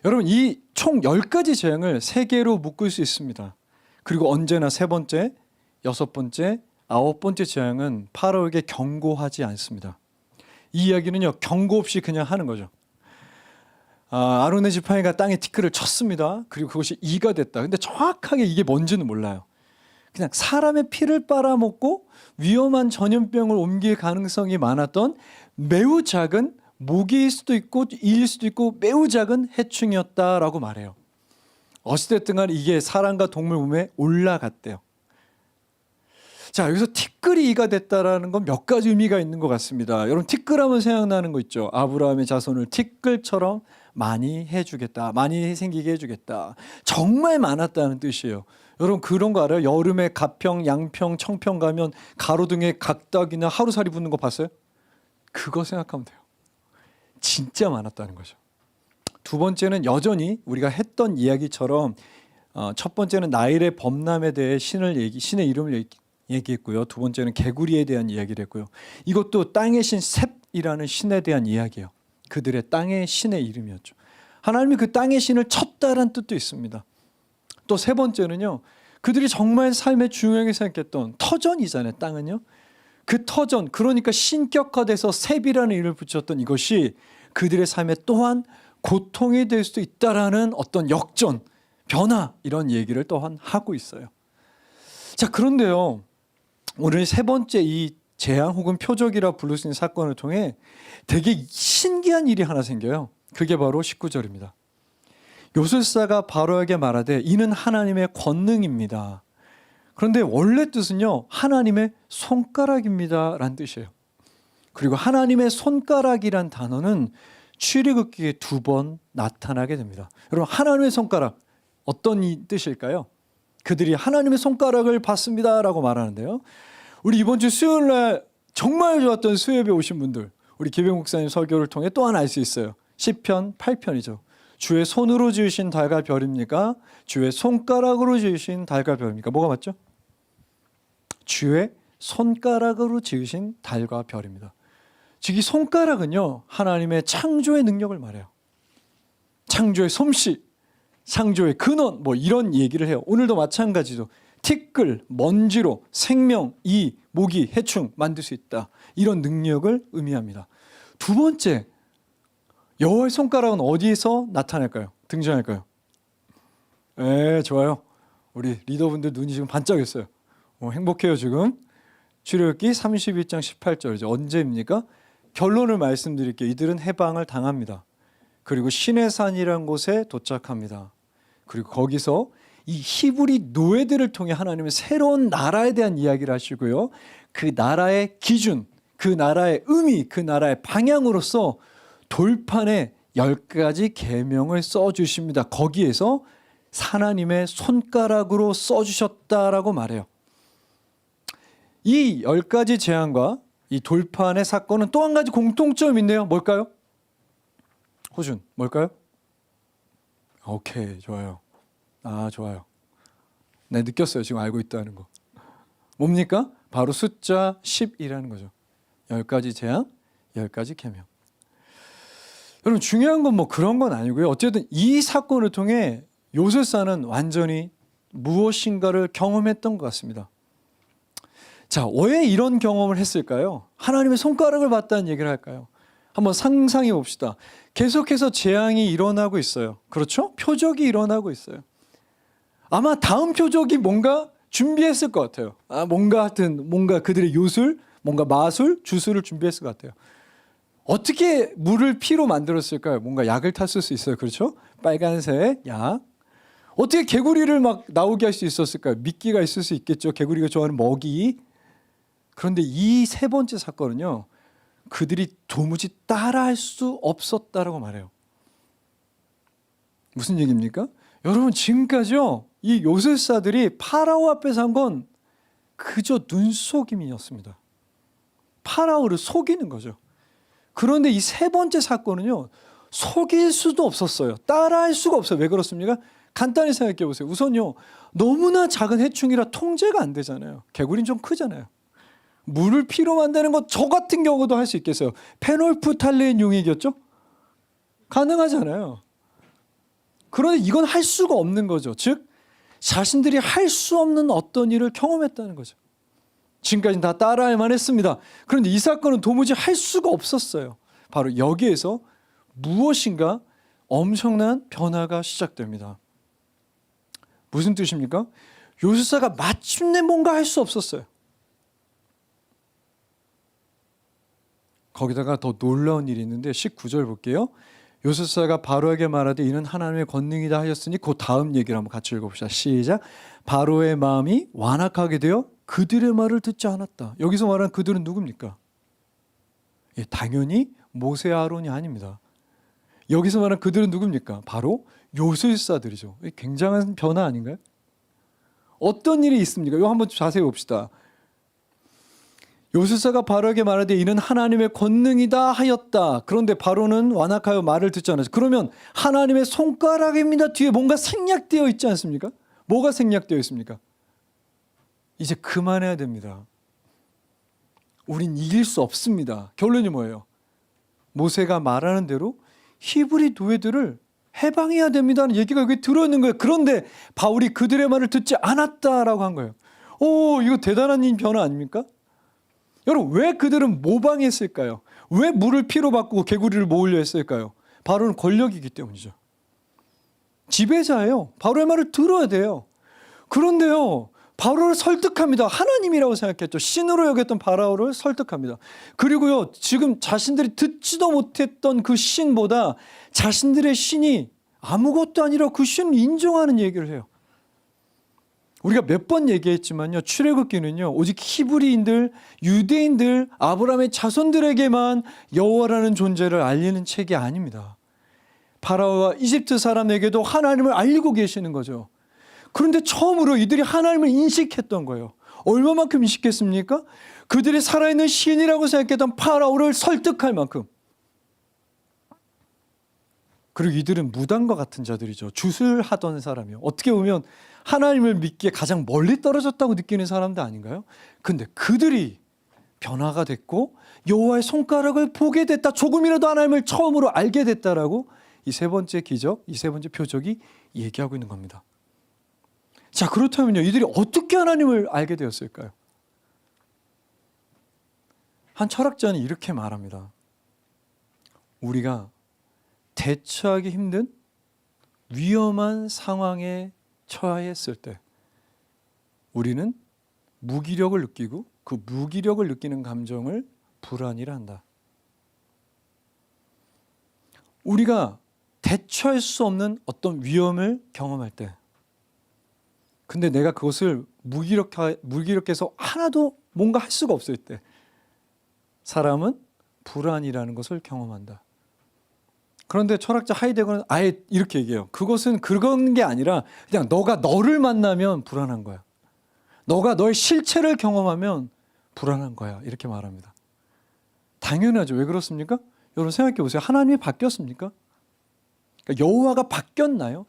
여러분 이 총 10가지 재앙을 3개로 묶을 수 있습니다. 그리고 언제나 3번째, 6번째, 9번째 재앙은 파라오에게 경고하지 않습니다. 이 이야기는요 경고 없이 그냥 하는 거죠. 아론의 지팡이가 땅에 티끌을 쳤습니다. 그리고 그것이 이가 됐다. 근데 정확하게 이게 뭔지는 몰라요. 그냥 사람의 피를 빨아먹고 위험한 전염병을 옮길 가능성이 많았던 매우 작은 모기일 수도 있고 이일 수도 있고 매우 작은 해충이었다라고 말해요. 어찌됐든 간에 이게 사람과 동물 몸에 올라갔대요. 자, 여기서 티끌이 이가 됐다라는 건 몇 가지 의미가 있는 것 같습니다. 여러분 티끌하면 생각나는 거 있죠. 아브라함의 자손을 티끌처럼 많이 해주겠다, 많이 생기게 해주겠다. 정말 많았다는 뜻이에요. 여러분 그런 거 알아요? 여름에 가평, 양평, 청평 가면 가로등에 각닭이나 하루살이 붙는 거 봤어요? 그거 생각하면 돼요. 진짜 많았다는 거죠. 두 번째는 여전히 우리가 했던 이야기처럼 첫 번째는 나일의 범람에 대해 신의 이름을 얘기했고요. 두 번째는 개구리에 대한 이야기를 했고요. 이것도 땅의 신 셋이라는 신에 대한 이야기예요. 그들의 땅의 신의 이름이었죠. 하나님이 그 땅의 신을 쳤다라는 뜻도 있습니다. 또 세 번째는요. 그들이 정말 삶에 중요하게 생각했던 터전이잖아요. 땅은요. 그 터전, 그러니까 신격화돼서 셉이라는 이름을 붙였던 이것이 그들의 삶에 또한 고통이 될 수도 있다라는 어떤 역전, 변화 이런 얘기를 또한 하고 있어요. 자, 그런데요. 오늘 세 번째 이 재앙 혹은 표적이라 부를 수 있는 사건을 통해 되게 신기한 일이 하나 생겨요. 그게 바로 19절입니다. 요술사가 바로에게 말하되 이는 하나님의 권능입니다. 그런데 원래 뜻은요 하나님의 손가락입니다 라는 뜻이에요. 그리고 하나님의 손가락이란 단어는 출애굽기에 2번 나타나게 됩니다. 여러분 하나님의 손가락 어떤 뜻일까요? 그들이 하나님의 손가락을 봤습니다 라고 말하는데요. 우리 이번 주 수요일날 정말 좋았던 수요예배 오신 분들 우리 기백 목사님 설교를 통해 또 하나 알 수 있어요. 시편 8편이죠. 주의 손으로 지으신 달과 별입니까? 주의 손가락으로 지으신 달과 별입니까? 뭐가 맞죠? 주의 손가락으로 지으신 달과 별입니다. 즉 이 손가락은요 하나님의 창조의 능력을 말해요. 창조의 솜씨, 창조의 근원 뭐 이런 얘기를 해요. 오늘도 마찬가지죠. 티끌, 먼지로 생명, 이, 모기, 해충 만들 수 있다. 이런 능력을 의미합니다. 두 번째, 여호와의 손가락은 어디에서 나타날까요? 등장할까요? 네, 좋아요. 우리 리더분들 눈이 지금 반짝였어요. 행복해요 지금. 출애굽기 31장 18절이죠. 언제입니까? 결론을 말씀드릴게요. 이들은 해방을 당합니다. 그리고 시내산이라는 곳에 도착합니다. 그리고 거기서 이 히브리 노예들을 통해 하나님은 새로운 나라에 대한 이야기를 하시고요. 그 나라의 기준, 그 나라의 의미, 그 나라의 방향으로서 돌판에 10가지 계명을 써주십니다. 거기에서 하나님의 손가락으로 써주셨다라고 말해요. 이 10가지 재앙과 이 돌판의 사건은 또 한 가지 공통점이 있네요. 뭘까요? 호준, 뭘까요? 오케이, 좋아요. 좋아요. 네, 느꼈어요. 지금 알고 있다는 거. 뭡니까? 바로 숫자 10이라는 거죠. 10가지 재앙, 10가지 계명. 여러분 중요한 건 뭐 그런 건 아니고요. 어쨌든 이 사건을 통해 요술사는 완전히 무엇인가를 경험했던 것 같습니다. 자, 왜 이런 경험을 했을까요? 하나님의 손가락을 봤다는 얘기를 할까요? 한번 상상해 봅시다. 계속해서 재앙이 일어나고 있어요. 그렇죠? 표적이 일어나고 있어요. 아마 다음 표적이 뭔가 준비했을 것 같아요. 뭔가 그들의 요술, 뭔가 마술, 주술을 준비했을 것 같아요. 어떻게 물을 피로 만들었을까요? 뭔가 약을 탔을 수 있어요. 그렇죠? 빨간색 약. 어떻게 개구리를 막 나오게 할 수 있었을까요? 미끼가 있을 수 있겠죠. 개구리가 좋아하는 먹이. 그런데 이 세 번째 사건은요. 그들이 도무지 따라할 수 없었다라고 말해요. 무슨 얘기입니까? 여러분 지금까지요. 이 요술사들이 파라오 앞에서 한 건 그저 눈속임이었습니다. 파라오를 속이는 거죠. 그런데 이 세 번째 사건은요. 속일 수도 없었어요. 따라할 수가 없어요. 왜 그렇습니까? 간단히 생각해 보세요. 우선요. 너무나 작은 해충이라 통제가 안 되잖아요. 개구리는 좀 크잖아요. 물을 피로 만드는 것 저 같은 경우도 할 수 있겠어요. 페놀프탈레인 용액이었죠? 가능하잖아요. 그런데 이건 할 수가 없는 거죠. 즉 자신들이 할 수 없는 어떤 일을 경험했다는 거죠. 지금까지는 다 따라할만 했습니다. 그런데 이 사건은 도무지 할 수가 없었어요. 바로 여기에서 무엇인가 엄청난 변화가 시작됩니다. 무슨 뜻입니까? 요술사가 마침내 뭔가 할 수 없었어요. 거기다가 더 놀라운 일이 있는데 19절 볼게요. 요술사가 바로에게 말하되 이는 하나님의 권능이다 하였으니 그 다음 얘기를 한번 같이 읽어봅시다. 시작. 바로의 마음이 완악하게 되어 그들의 말을 듣지 않았다. 여기서 말하는 그들은 누굽니까? 예, 당연히 모세 아론이 아닙니다. 여기서 말하는 그들은 누굽니까? 바로 요술사들이죠. 굉장한 변화 아닌가요? 어떤 일이 있습니까? 이거 한번 자세히 봅시다. 요술사가 바로에게 말하되 이는 하나님의 권능이다 하였다. 그런데 바로는 완악하여 말을 듣지 않았어요. 그러면 하나님의 손가락입니다. 뒤에 뭔가 생략되어 있지 않습니까? 뭐가 생략되어 있습니까? 이제 그만해야 됩니다. 우린 이길 수 없습니다. 결론이 뭐예요? 모세가 말하는 대로 히브리 노예들을 해방해야 됩니다는 얘기가 여기 들어있는 거예요. 그런데 바울이 그들의 말을 듣지 않았다라고 한 거예요. 이거 대단한 변화 아닙니까? 여러분 왜 그들은 모방했을까요? 왜 물을 피로 바꾸고 개구리를 모으려 했을까요? 바로는 권력이기 때문이죠. 지배자예요. 바로의 말을 들어야 돼요. 그런데요. 바로를 설득합니다. 하나님이라고 생각했죠. 신으로 여겼던 바로를 설득합니다. 그리고요. 지금 자신들이 듣지도 못했던 그 신보다 자신들의 신이 아무것도 아니라 그 신을 인정하는 얘기를 해요. 우리가 몇 번 얘기했지만요. 출애굽기는요. 오직 히브리인들, 유대인들, 아브라함의 자손들에게만 여호와라는 존재를 알리는 책이 아닙니다. 파라오와 이집트 사람에게도 하나님을 알리고 계시는 거죠. 그런데 처음으로 이들이 하나님을 인식했던 거예요. 얼마만큼 인식했습니까? 그들이 살아있는 신이라고 생각했던 파라오를 설득할 만큼. 그리고 이들은 무당과 같은 자들이죠. 주술하던 사람이요. 어떻게 보면 하나님을 믿기에 가장 멀리 떨어졌다고 느끼는 사람도 아닌가요? 근데 그들이 변화가 됐고 여호와의 손가락을 보게 됐다. 조금이라도 하나님을 처음으로 알게 됐다라고 이 세 번째 기적, 이 세 번째 표적이 얘기하고 있는 겁니다. 자, 그렇다면요. 이들이 어떻게 하나님을 알게 되었을까요? 한 철학자는 이렇게 말합니다. 우리가 대처하기 힘든 위험한 상황에 처했을 때 우리는 무기력을 느끼고 그 무기력을 느끼는 감정을 불안이라 한다. 우리가 대처할 수 없는 어떤 위험을 경험할 때 근데 내가 그것을 무기력해서 하나도 뭔가 할 수가 없을 때 사람은 불안이라는 것을 경험한다. 그런데 철학자 하이데거는 아예 이렇게 얘기해요. 그것은 그런 게 아니라 그냥 너가 너를 만나면 불안한 거야. 너가 너의 실체를 경험하면 불안한 거야. 이렇게 말합니다. 당연하죠. 왜 그렇습니까? 여러분 생각해 보세요. 하나님이 바뀌었습니까? 그러니까 여호와가 바뀌었나요?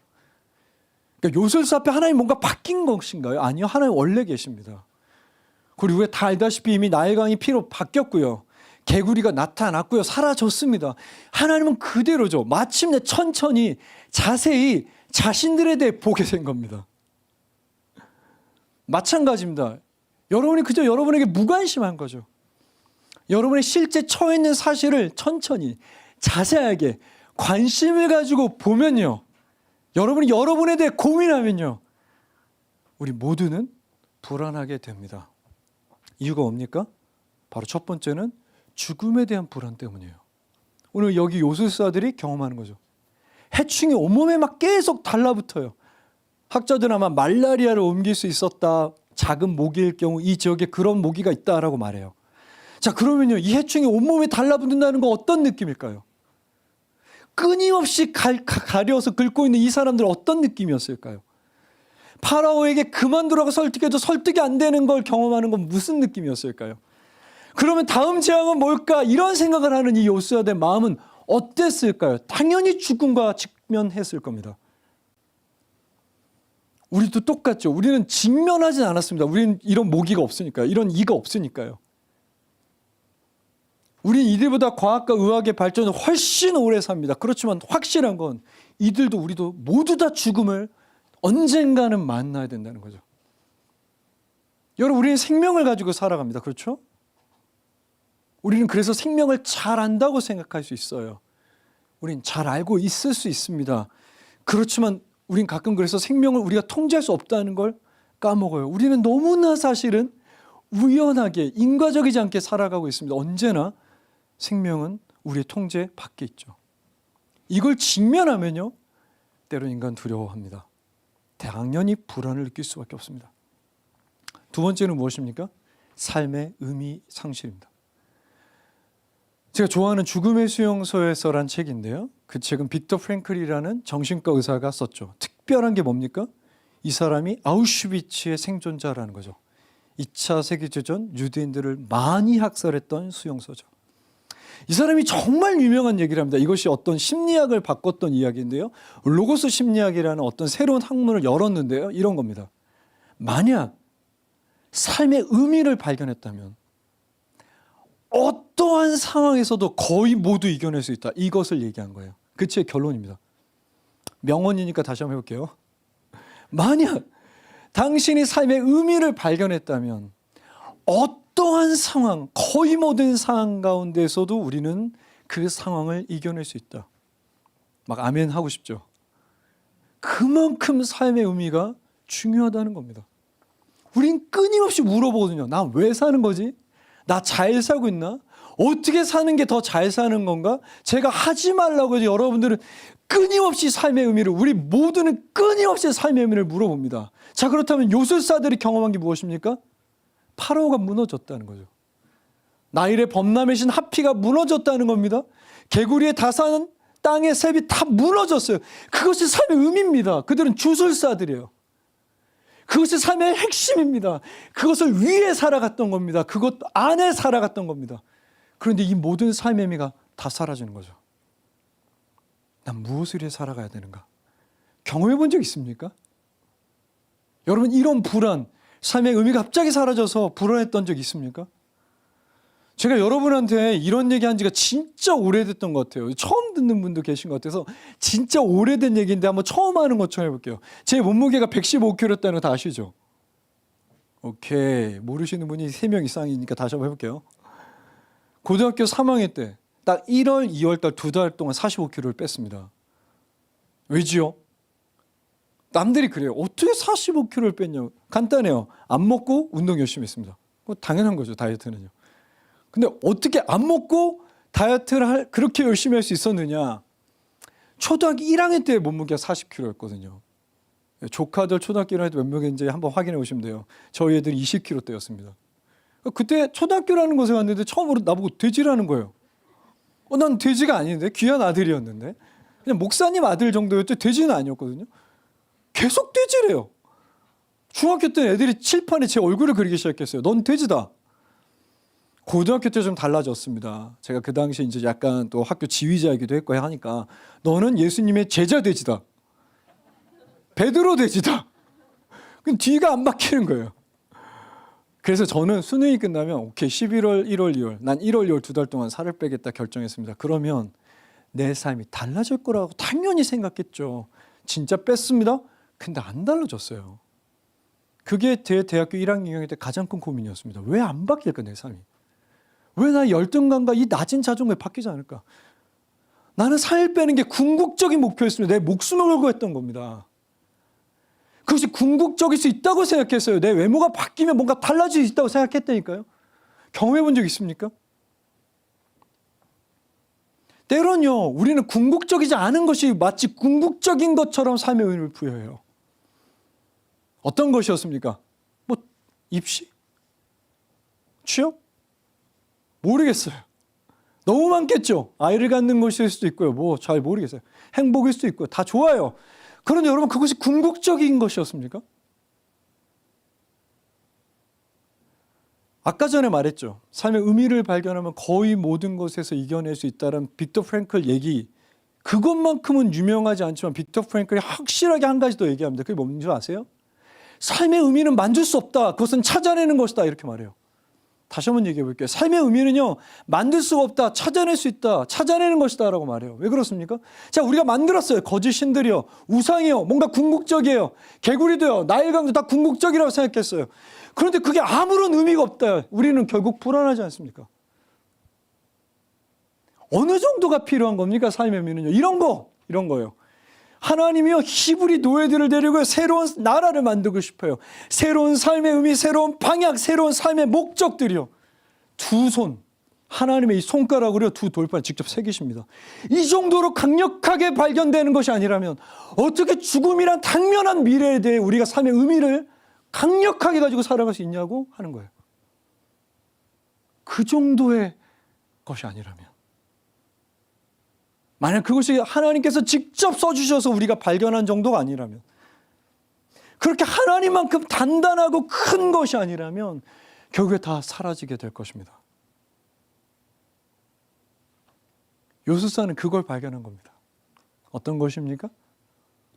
그러니까 요술사 앞에 하나님 뭔가 바뀐 것인가요? 아니요. 하나님 원래 계십니다. 그리고 우리가 다 알다시피 이미 나일강이 피로 바뀌었고요. 개구리가 나타났고요. 사라졌습니다. 하나님은 그대로죠. 마침내 천천히 자세히 자신들에 대해 보게 된 겁니다. 마찬가지입니다. 여러분이 그저 여러분에게 무관심한 거죠. 여러분의 실제 처해 있는 사실을 천천히 자세하게 관심을 가지고 보면요, 여러분이 여러분에 대해 고민하면요, 우리 모두는 불안하게 됩니다. 이유가 뭡니까? 바로 첫 번째는 죽음에 대한 불안 때문이에요. 오늘 여기 요술사들이 경험하는 거죠. 해충이 온몸에 막 계속 달라붙어요. 학자들은 아마 말라리아를 옮길 수 있었다, 작은 모기일 경우 이 지역에 그런 모기가 있다라고 말해요. 자, 그러면요, 이 해충이 온몸에 달라붙는다는 건 어떤 느낌일까요? 끊임없이 가려서 긁고 있는 이 사람들은 어떤 느낌이었을까요? 파라오에게 그만두라고 설득해도 설득이 안 되는 걸 경험하는 건 무슨 느낌이었을까요? 그러면 다음 재앙은 뭘까? 이런 생각을 하는 이 요수아의 마음은 어땠을까요? 당연히 죽음과 직면했을 겁니다. 우리도 똑같죠. 우리는 직면하진 않았습니다. 우리는 이런 모기가 없으니까요. 이런 이가 없으니까요. 우리는 이들보다 과학과 의학의 발전은 훨씬 오래 삽니다. 그렇지만 확실한 건 이들도 우리도 모두 다 죽음을 언젠가는 만나야 된다는 거죠. 여러분, 우리는 생명을 가지고 살아갑니다. 그렇죠? 우리는 그래서 생명을 잘 안다고 생각할 수 있어요. 우리는 잘 알고 있을 수 있습니다. 그렇지만 우린 가끔 그래서 생명을 우리가 통제할 수 없다는 걸 까먹어요. 우리는 너무나 사실은 우연하게 인과적이지 않게 살아가고 있습니다. 언제나 생명은 우리의 통제 밖에 있죠. 이걸 직면하면요, 때로는 인간 두려워합니다. 당연히 불안을 느낄 수밖에 없습니다. 두 번째는 무엇입니까? 삶의 의미 상실입니다. 제가 좋아하는 죽음의 수용소에서란 책인데요, 그 책은 빅터 프랭클이라는 정신과 의사가 썼죠. 특별한 게 뭡니까? 이 사람이 아우슈비츠의 생존자라는 거죠. 2차 세계대전 유대인들을 많이 학살했던 수용소죠. 이 사람이 정말 유명한 얘기를 합니다. 이것이 어떤 심리학을 바꿨던 이야기인데요, 로고스 심리학이라는 어떤 새로운 학문을 열었는데요, 이런 겁니다. 만약 삶의 의미를 발견했다면 어떠한 상황에서도 거의 모두 이겨낼 수 있다, 이것을 얘기한 거예요. 그 책의 결론입니다. 명언이니까 다시 한번 해볼게요. 만약 당신이 삶의 의미를 발견했다면 어떠한 상황, 거의 모든 상황 가운데서도 우리는 그 상황을 이겨낼 수 있다. 막 아멘 하고 싶죠. 그만큼 삶의 의미가 중요하다는 겁니다. 우린 끊임없이 물어보거든요. 나 왜 사는 거지? 나 잘 살고 있나? 어떻게 사는 게 더 잘 사는 건가? 제가 하지 말라고 해도 여러분들은 끊임없이 삶의 의미를, 우리 모두는 끊임없이 삶의 의미를 물어봅니다. 자, 그렇다면 요술사들이 경험한 게 무엇입니까? 파라오가 무너졌다는 거죠. 나일의 범람의 신 하피가 무너졌다는 겁니다. 개구리의 다 사는 땅의 셉이 다 무너졌어요. 그것이 삶의 의미입니다. 그들은 주술사들이에요. 그것이 삶의 핵심입니다. 그것을 위해 살아갔던 겁니다. 그것 안에 살아갔던 겁니다. 그런데 이 모든 삶의 의미가 다 사라지는 거죠. 난 무엇을 위해 살아가야 되는가? 경험해 본 적 있습니까? 여러분, 이런 불안, 삶의 의미가 갑자기 사라져서 불안했던 적 있습니까? 제가 여러분한테 이런 얘기한 지가 진짜 오래됐던 것 같아요. 처음 듣는 분도 계신 것 같아서 진짜 오래된 얘기인데 한번 처음 하는 것처럼 해볼게요. 제 몸무게가 115kg였다는 거 다 아시죠? 오케이, 모르시는 분이 3명 이상이니까 다시 한번 해볼게요. 고등학교 3학년 때 딱 1월, 2월 달 2달 동안 45kg를 뺐습니다. 왜지요? 남들이 그래요. 어떻게 45kg를 뺐냐고. 간단해요. 안 먹고 운동 열심히 했습니다. 당연한 거죠, 다이어트는요. 근데 어떻게 안 먹고 다이어트를 그렇게 열심히 할 수 있었느냐? 초등학교 1학년 때 몸무게가 40kg였거든요. 조카들 초등학교 1학년 때 몇 명인지 한번 확인해 보시면 돼요. 저희 애들이 20kg대였습니다. 그때 초등학교라는 곳에 갔는데 처음으로 나보고 돼지라는 거예요. 난 돼지가 아닌데, 귀한 아들이었는데, 그냥 목사님 아들 정도였지 돼지는 아니었거든요. 계속 돼지래요. 중학교 때 애들이 칠판에 제 얼굴을 그리기 시작했어요. 넌 돼지다. 고등학교 때 좀 달라졌습니다. 제가 그 당시 이제 약간 또 학교 지휘자이기도 했고 하니까 너는 예수님의 제자 돼지다. 베드로 돼지다. 그럼 뒤가 안 박히는 거예요. 그래서 저는 수능이 끝나면 오케이, 11월, 1월, 2월, 난 1월, 2월 2달 동안 살을 빼겠다 결정했습니다. 그러면 내 삶이 달라질 거라고 당연히 생각했죠. 진짜 뺐습니다. 근데 안 달라졌어요. 그게 제 대학교 1학년 때 가장 큰 고민이었습니다. 왜 안 바뀔까, 내 삶이? 왜 나 열등감과 이 낮은 자존감이 바뀌지 않을까? 나는 살 빼는 게 궁극적인 목표였습니다. 내 목숨을 걸고 했던 겁니다. 그것이 궁극적일 수 있다고 생각했어요. 내 외모가 바뀌면 뭔가 달라질 수 있다고 생각했다니까요. 경험해 본 적 있습니까? 때론요, 우리는 궁극적이지 않은 것이 마치 궁극적인 것처럼 삶의 의미를 부여해요. 어떤 것이었습니까? 뭐 입시? 취업? 모르겠어요. 너무 많겠죠. 아이를 갖는 것일 수도 있고요. 뭐 잘 모르겠어요. 행복일 수도 있고요. 다 좋아요. 그런데 여러분, 그것이 궁극적인 것이었습니까? 아까 전에 말했죠. 삶의 의미를 발견하면 거의 모든 것에서 이겨낼 수 있다는 빅터 프랭클 얘기. 그것만큼은 유명하지 않지만 빅터 프랭클이 확실하게 한 가지 더 얘기합니다. 그게 뭔지 아세요? 삶의 의미는 만들 수 없다. 그것은 찾아내는 것이다. 이렇게 말해요. 다시 한번 얘기해 볼게요. 삶의 의미는요, 만들 수가 없다, 찾아낼 수 있다, 찾아내는 것이다 라고 말해요. 왜 그렇습니까? 자, 우리가 만들었어요. 거짓 신들이요, 우상이요, 뭔가 궁극적이에요. 개구리도요, 나일강도 다 궁극적이라고 생각했어요. 그런데 그게 아무런 의미가 없다. 우리는 결국 불안하지 않습니까? 어느 정도가 필요한 겁니까? 삶의 의미는요. 이런 거예요. 하나님이요, 히브리 노예들을 데리고 새로운 나라를 만들고 싶어요. 새로운 삶의 의미, 새로운 방향, 새로운 삶의 목적들이요. 두 손, 하나님의 이 손가락으로 두 돌판 직접 새기십니다. 이 정도로 강력하게 발견되는 것이 아니라면 어떻게 죽음이란 당면한 미래에 대해 우리가 삶의 의미를 강력하게 가지고 살아갈 수 있냐고 하는 거예요. 그 정도의 것이 아니라면, 만약 그것이 하나님께서 직접 써주셔서 우리가 발견한 정도가 아니라면, 그렇게 하나님만큼 단단하고 큰 것이 아니라면 결국에 다 사라지게 될 것입니다. 요술사는 그걸 발견한 겁니다. 어떤 것입니까?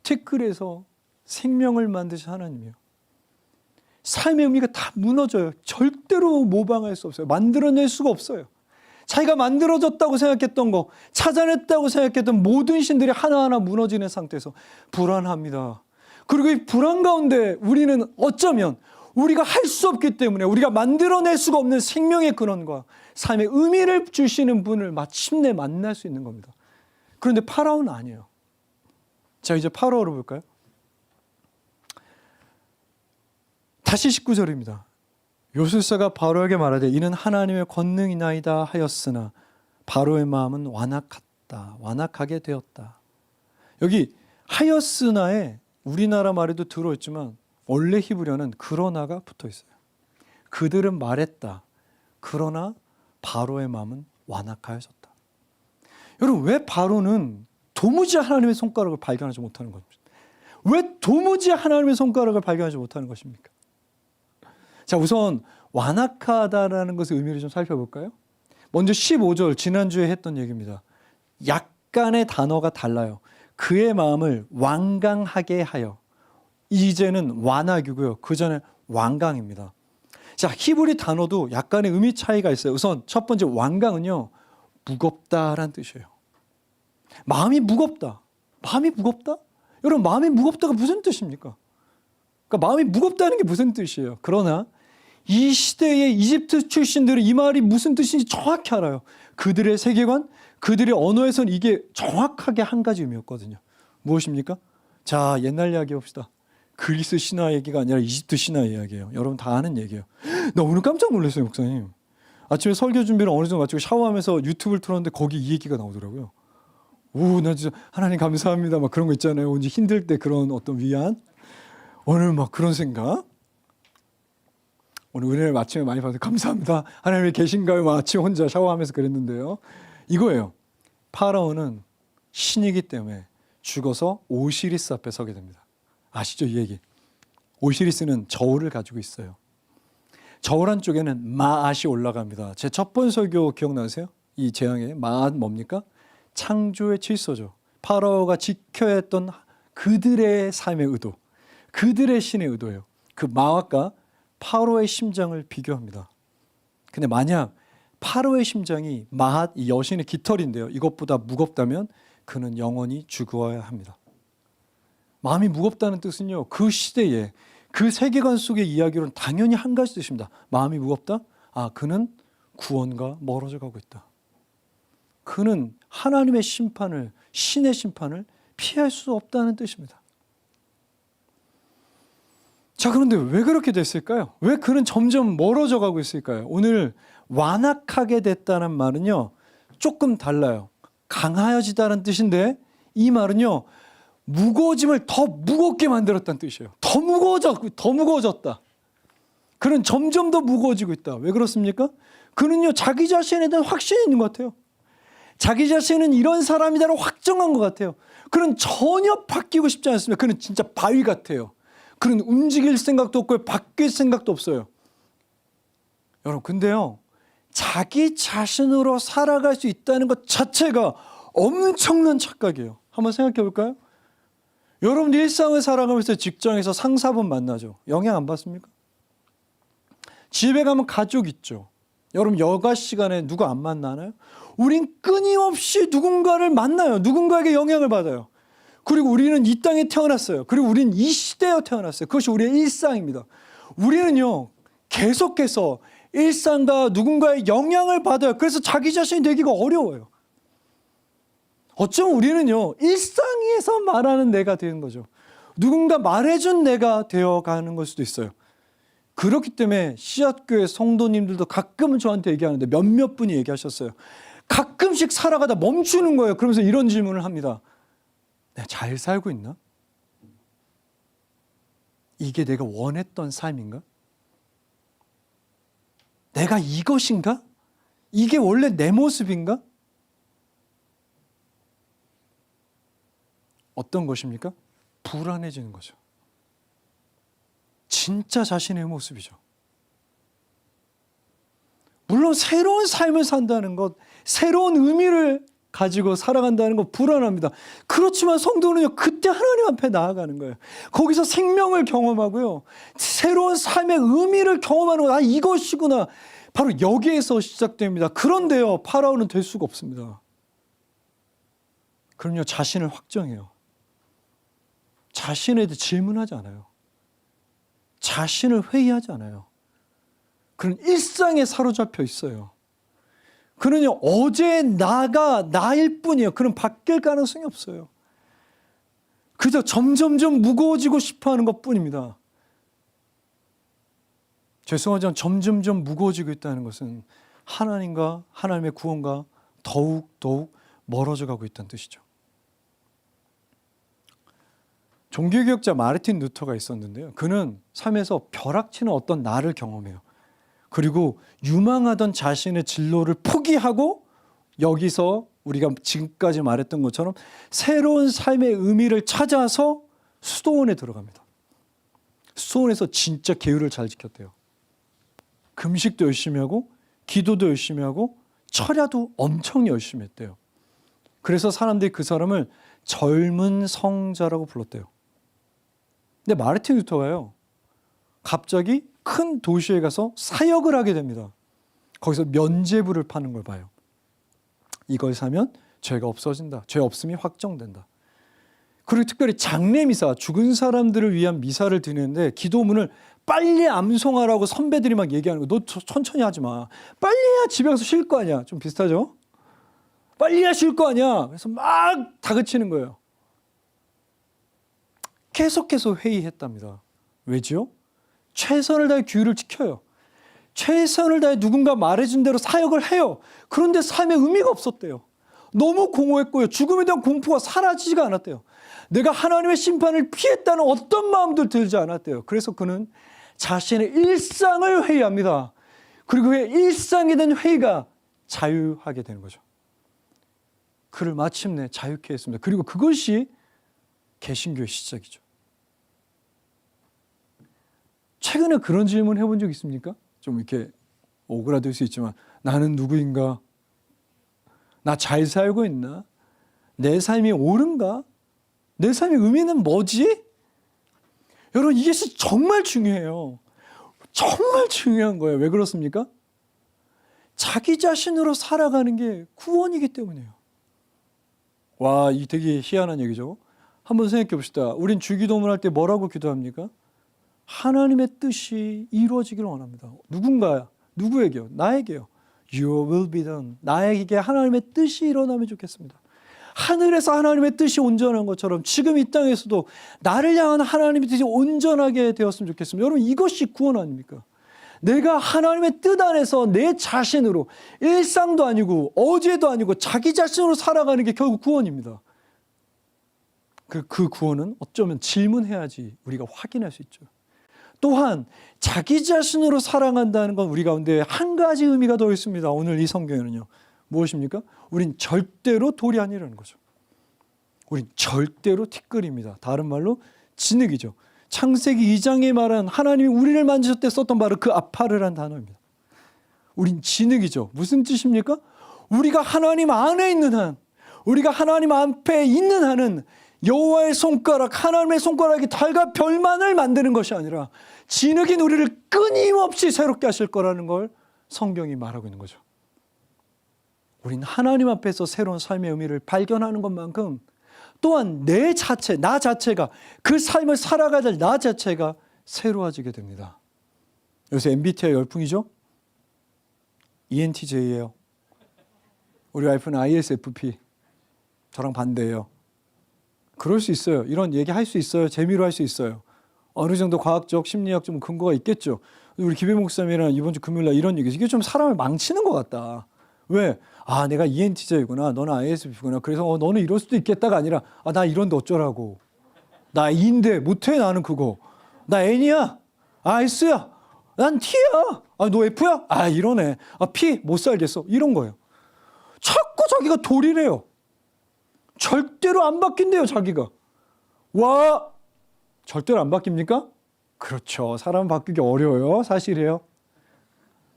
티끌에서 생명을 만드신 하나님이에요. 삶의 의미가 다 무너져요. 절대로 모방할 수 없어요. 만들어낼 수가 없어요. 자기가 만들어졌다고 생각했던 거, 찾아냈다고 생각했던 모든 신들이 하나하나 무너지는 상태에서 불안합니다. 그리고 이 불안 가운데 우리는 어쩌면 우리가 할 수 없기 때문에, 우리가 만들어낼 수가 없는 생명의 근원과 삶의 의미를 주시는 분을 마침내 만날 수 있는 겁니다. 그런데 파라오는 아니에요. 자, 이제 파라오를 볼까요? 다시 19절입니다. 요술사가 바로에게 말하되 이는 하나님의 권능이나이다 하였으나 바로의 마음은 완악하게 되었다. 여기 하였으나에 우리나라 말에도 들어있지만 원래 히브리어는 그러나가 붙어 있어요. 그들은 말했다. 그러나 바로의 마음은 완악하여졌다. 여러분, 왜 바로는 도무지 하나님의 손가락을 발견하지 못하는 것입니까? 왜 도무지 하나님의 손가락을 발견하지 못하는 것입니까? 자, 우선 완악하다라는 것의 의미를 좀 살펴볼까요? 먼저 15절, 지난주에 했던 얘기입니다. 약간의 단어가 달라요. 그의 마음을 완강하게 하여. 이제는 완악이고요. 그 전에 완강입니다. 자, 히브리 단어도 약간의 의미 차이가 있어요. 우선 첫 번째 완강은요, 무겁다라는 뜻이에요. 마음이 무겁다. 마음이 무겁다? 여러분, 마음이 무겁다가 무슨 뜻입니까? 그러니까 마음이 무겁다는 게 무슨 뜻이에요? 그러나 이 시대의 이집트 출신들은 이 말이 무슨 뜻인지 정확히 알아요. 그들의 세계관, 그들의 언어에서는 이게 정확하게 한 가지 의미였거든요. 무엇입니까? 자, 옛날 이야기 봅시다. 그리스 신화 얘기가 아니라 이집트 신화 이야기예요. 여러분 다 아는 얘기예요. 나 오늘 깜짝 놀랐어요, 목사님. 아침에 설교 준비를 어느 정도 마치고 샤워하면서 유튜브를 틀었는데 거기 이 얘기가 나오더라고요. 오, 나 진짜 하나님 감사합니다. 막 그런 거 있잖아요. 언제 힘들 때 그런 어떤 위안. 오늘 막 그런 생각. 오늘 은혜를 아침에 많이 받아서 감사합니다. 하나님이 계신가요? 막 아침 혼자 샤워하면서 그랬는데요. 이거예요. 파라오는 신이기 때문에 죽어서 오시리스 앞에 서게 됩니다. 아시죠, 이 얘기? 오시리스는 저울을 가지고 있어요. 저울 한쪽에는 마앗이 올라갑니다. 제 첫 번 설교 기억나세요? 이 재앙의 마앗 뭡니까? 창조의 질서죠. 파라오가 지켜야 했던 그들의 삶의 의도, 그들의 신의 의도예요. 그 마앗과 파로의 심장을 비교합니다. 근데 만약 파로의 심장이 마앗, 이 여신의 깃털인데요, 이것보다 무겁다면 그는 영원히 죽어야 합니다. 마음이 무겁다는 뜻은요, 그 시대에 그 세계관 속의 이야기로는 당연히 한 가지 뜻입니다. 마음이 무겁다? 아, 그는 구원과 멀어져 가고 있다. 그는 하나님의 심판을, 신의 심판을 피할 수 없다는 뜻입니다. 자, 그런데 왜 그렇게 됐을까요? 왜 그는 점점 멀어져 가고 있을까요? 오늘 완악하게 됐다는 말은요, 조금 달라요. 강하여지다는 뜻인데 이 말은요, 무거워짐을 더 무겁게 만들었다는 뜻이에요. 더 무거워졌다. 그는 점점 더 무거워지고 있다. 왜 그렇습니까? 그는요, 자기 자신에 대한 확신이 있는 것 같아요. 자기 자신은 이런 사람이다라고 확정한 것 같아요. 그는 전혀 바뀌고 싶지 않습니다. 그는 진짜 바위 같아요. 그는 움직일 생각도 없고 바뀔 생각도 없어요. 여러분, 근데요, 자기 자신으로 살아갈 수 있다는 것 자체가 엄청난 착각이에요. 한번 생각해 볼까요? 여러분, 일상을 살아가면서 직장에서 상사분 만나죠. 영향 안 받습니까? 집에 가면 가족 있죠. 여러분, 여가 시간에 누구 안 만나나요? 우린 끊임없이 누군가를 만나요. 누군가에게 영향을 받아요. 그리고 우리는 이 땅에 태어났어요. 그리고 우리는 이 시대에 태어났어요. 그것이 우리의 일상입니다. 우리는요, 계속해서 일상과 누군가의 영향을 받아요. 그래서 자기 자신이 되기가 어려워요. 어쩌면 우리는요, 일상에서 말하는 내가 되는 거죠. 누군가 말해준 내가 되어가는 걸 수도 있어요. 그렇기 때문에 씨앗교회 성도님들도 가끔은 저한테 얘기하는데 몇몇 분이 얘기하셨어요. 가끔씩 살아가다 멈추는 거예요. 그러면서 이런 질문을 합니다. 내가 잘 살고 있나? 이게 내가 원했던 삶인가? 내가 이것인가? 이게 원래 내 모습인가? 어떤 것입니까? 불안해지는 거죠. 진짜 자신의 모습이죠. 물론 새로운 삶을 산다는 것, 새로운 의미를 가지고 살아간다는 것 불안합니다. 그렇지만 성도는요, 그때 하나님 앞에 나아가는 거예요. 거기서 생명을 경험하고요, 새로운 삶의 의미를 경험하는 것, 이것이구나. 바로 여기에서 시작됩니다. 그런데요, 파라오는 될 수가 없습니다. 그럼요, 자신을 확정해요. 자신에 대해 질문하지 않아요. 자신을 회의하지 않아요. 그는 일상에 사로잡혀 있어요. 그는요, 어제의 나가 나일 뿐이에요. 그는 바뀔 가능성이 없어요. 그저 점점점 무거워지고 싶어하는 것뿐입니다. 죄송하지만 점점점 무거워지고 있다는 것은 하나님과 하나님의 구원과 더욱 멀어져 가고 있다는 뜻이죠. 종교개혁자 마르틴 루터가 있었는데요. 그는 삶에서 벼락치는 어떤 나를 경험해요. 그리고 유망하던 자신의 진로를 포기하고 여기서 우리가 지금까지 말했던 것처럼 새로운 삶의 의미를 찾아서 수도원에 들어갑니다. 수도원에서 진짜 계율을 잘 지켰대요. 금식도 열심히 하고 기도도 열심히 하고 철야도 엄청 열심히 했대요. 그래서 사람들이 그 사람을 젊은 성자라고 불렀대요. 근데 마르틴 루터가요, 갑자기 큰 도시에 가서 사역을 하게 됩니다. 거기서 면죄부를 파는 걸 봐요. 이걸 사면 죄가 없어진다. 죄 없음이 확정된다. 그리고 특별히 장례미사, 죽은 사람들을 위한 미사를 드리는데 기도문을 빨리 암송하라고 선배들이 막 얘기하는 거. 너 천천히 하지 마. 빨리 해야 집에 가서 쉴 거 아니야. 좀 비슷하죠? 빨리 해야 쉴 거 아니야. 그래서 막 다그치는 거예요. 계속해서 회의했답니다. 왜지요? 최선을 다해 규율을 지켜요. 최선을 다해 누군가 말해준 대로 사역을 해요. 그런데 삶의 의미가 없었대요. 너무 공허했고요. 죽음에 대한 공포가 사라지지가 않았대요. 내가 하나님의 심판을 피했다는 어떤 마음도 들지 않았대요. 그래서 그는 자신의 일상을 회의합니다. 그리고 그 일상에 대한 회의가 자유하게 되는 거죠. 그를 마침내 자유케 했습니다. 그리고 그것이 개신교의 시작이죠. 최근에 그런 질문 해본 적 있습니까? 좀 이렇게 오그라들 수 있지만, 나는 누구인가? 나 잘 살고 있나? 내 삶이 옳은가? 내 삶의 의미는 뭐지? 여러분, 이게 정말 중요해요. 정말 중요한 거예요. 왜 그렇습니까? 자기 자신으로 살아가는 게 구원이기 때문이에요. 와, 이 되게 희한한 얘기죠. 한번 생각해 봅시다. 우린 주기도문 할 때 뭐라고 기도합니까? 하나님의 뜻이 이루어지기를 원합니다. 누군가야? 누구에게요? 나에게요. Your will be done. 나에게 하나님의 뜻이 일어나면 좋겠습니다. 하늘에서 하나님의 뜻이 온전한 것처럼 지금 이 땅에서도 나를 향한 하나님의 뜻이 온전하게 되었으면 좋겠습니다. 여러분, 이것이 구원 아닙니까? 내가 하나님의 뜻 안에서 내 자신으로, 일상도 아니고 어제도 아니고 자기 자신으로 살아가는 게 결국 구원입니다. 그 구원은 어쩌면 질문해야지 우리가 확인할 수 있죠. 또한 자기 자신으로 살아간다는 건 우리 가운데 한 가지 의미가 더 있습니다. 오늘 이 성경에는요. 무엇입니까? 우린 절대로 돌이 아니라는 거죠. 우린 절대로 티끌입니다. 다른 말로 진흙이죠. 창세기 2장에 말한 하나님이 우리를 만지실 때 썼던 바로 그 아파르란 단어입니다. 우린 진흙이죠. 무슨 뜻입니까? 우리가 하나님 안에 있는 한, 우리가 하나님 앞에 있는 한은 여호와의 손가락, 하나님의 손가락이 달과 별만을 만드는 것이 아니라 진흙인 우리를 끊임없이 새롭게 하실 거라는 걸 성경이 말하고 있는 거죠. 우린 하나님 앞에서 새로운 삶의 의미를 발견하는 것만큼 또한 내 자체, 나 자체가, 그 삶을 살아가야 될 나 자체가 새로워지게 됩니다. 요새 MBTI 열풍이죠? ENTJ예요. 우리 와이프는 ISFP. 저랑 반대예요. 그럴 수 있어요. 이런 얘기 할 수 있어요. 재미로 할 수 있어요. 어느 정도 과학적, 심리학 좀 근거가 있겠죠. 우리 기배 목사님이랑 이번 주 금요일 날 이런 얘기, 이게 좀 사람을 망치는 것 같다. 왜? 아, 내가 ENTJ구나. 너는 ISFP구나. 그래서 너는 이럴 수도 있겠다가 아니라, 아, 나 이런데 어쩌라고. 나 E인데 못해, 나는 그거. 나 N이야. 아, S야. 난 T야. 아, 너 F야? 아, 이러네. 아, P 못 살겠어. 이런 거예요. 자꾸 자기가 돌이래요. 절대로 안 바뀐대요, 자기가. 와, 절대로 안 바뀝니까? 그렇죠. 사람 바뀌기 어려워요. 사실이에요.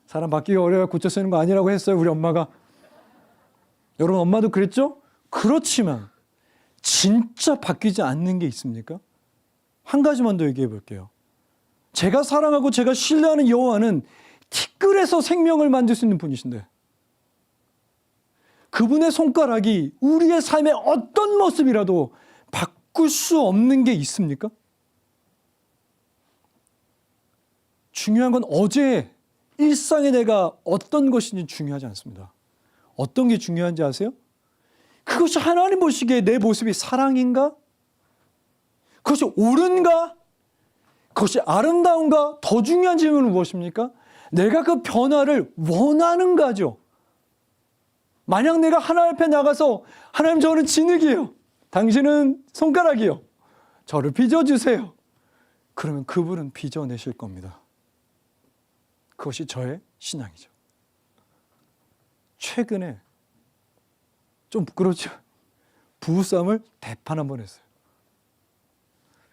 사람 바뀌기 어려워요. 고쳐 쓰는 거 아니라고 했어요, 우리 엄마가. 여러분, 엄마도 그랬죠? 그렇지만 진짜 바뀌지 않는 게 있습니까? 한 가지만 더 얘기해 볼게요. 제가 사랑하고 제가 신뢰하는 여호와는 티끌에서 생명을 만들 수 있는 분이신데, 그분의 손가락이 우리의 삶의 어떤 모습이라도 바꿀 수 없는 게 있습니까? 중요한 건 어제 일상의 내가 어떤 것인지 중요하지 않습니다. 어떤 게 중요한지 아세요? 그것이 하나님 보시기에 내 모습이 사랑인가? 그것이 옳은가? 그것이 아름다운가? 더 중요한 질문은 무엇입니까? 내가 그 변화를 원하는가죠. 만약 내가 하나님 앞에 나가서 하나님, 저는 진흙이에요. 당신은 손가락이요. 저를 빚어주세요. 그러면 그분은 빚어내실 겁니다. 그것이 저의 신앙이죠. 최근에 좀 부끄럽죠. 부부싸움을 대판 한번 했어요.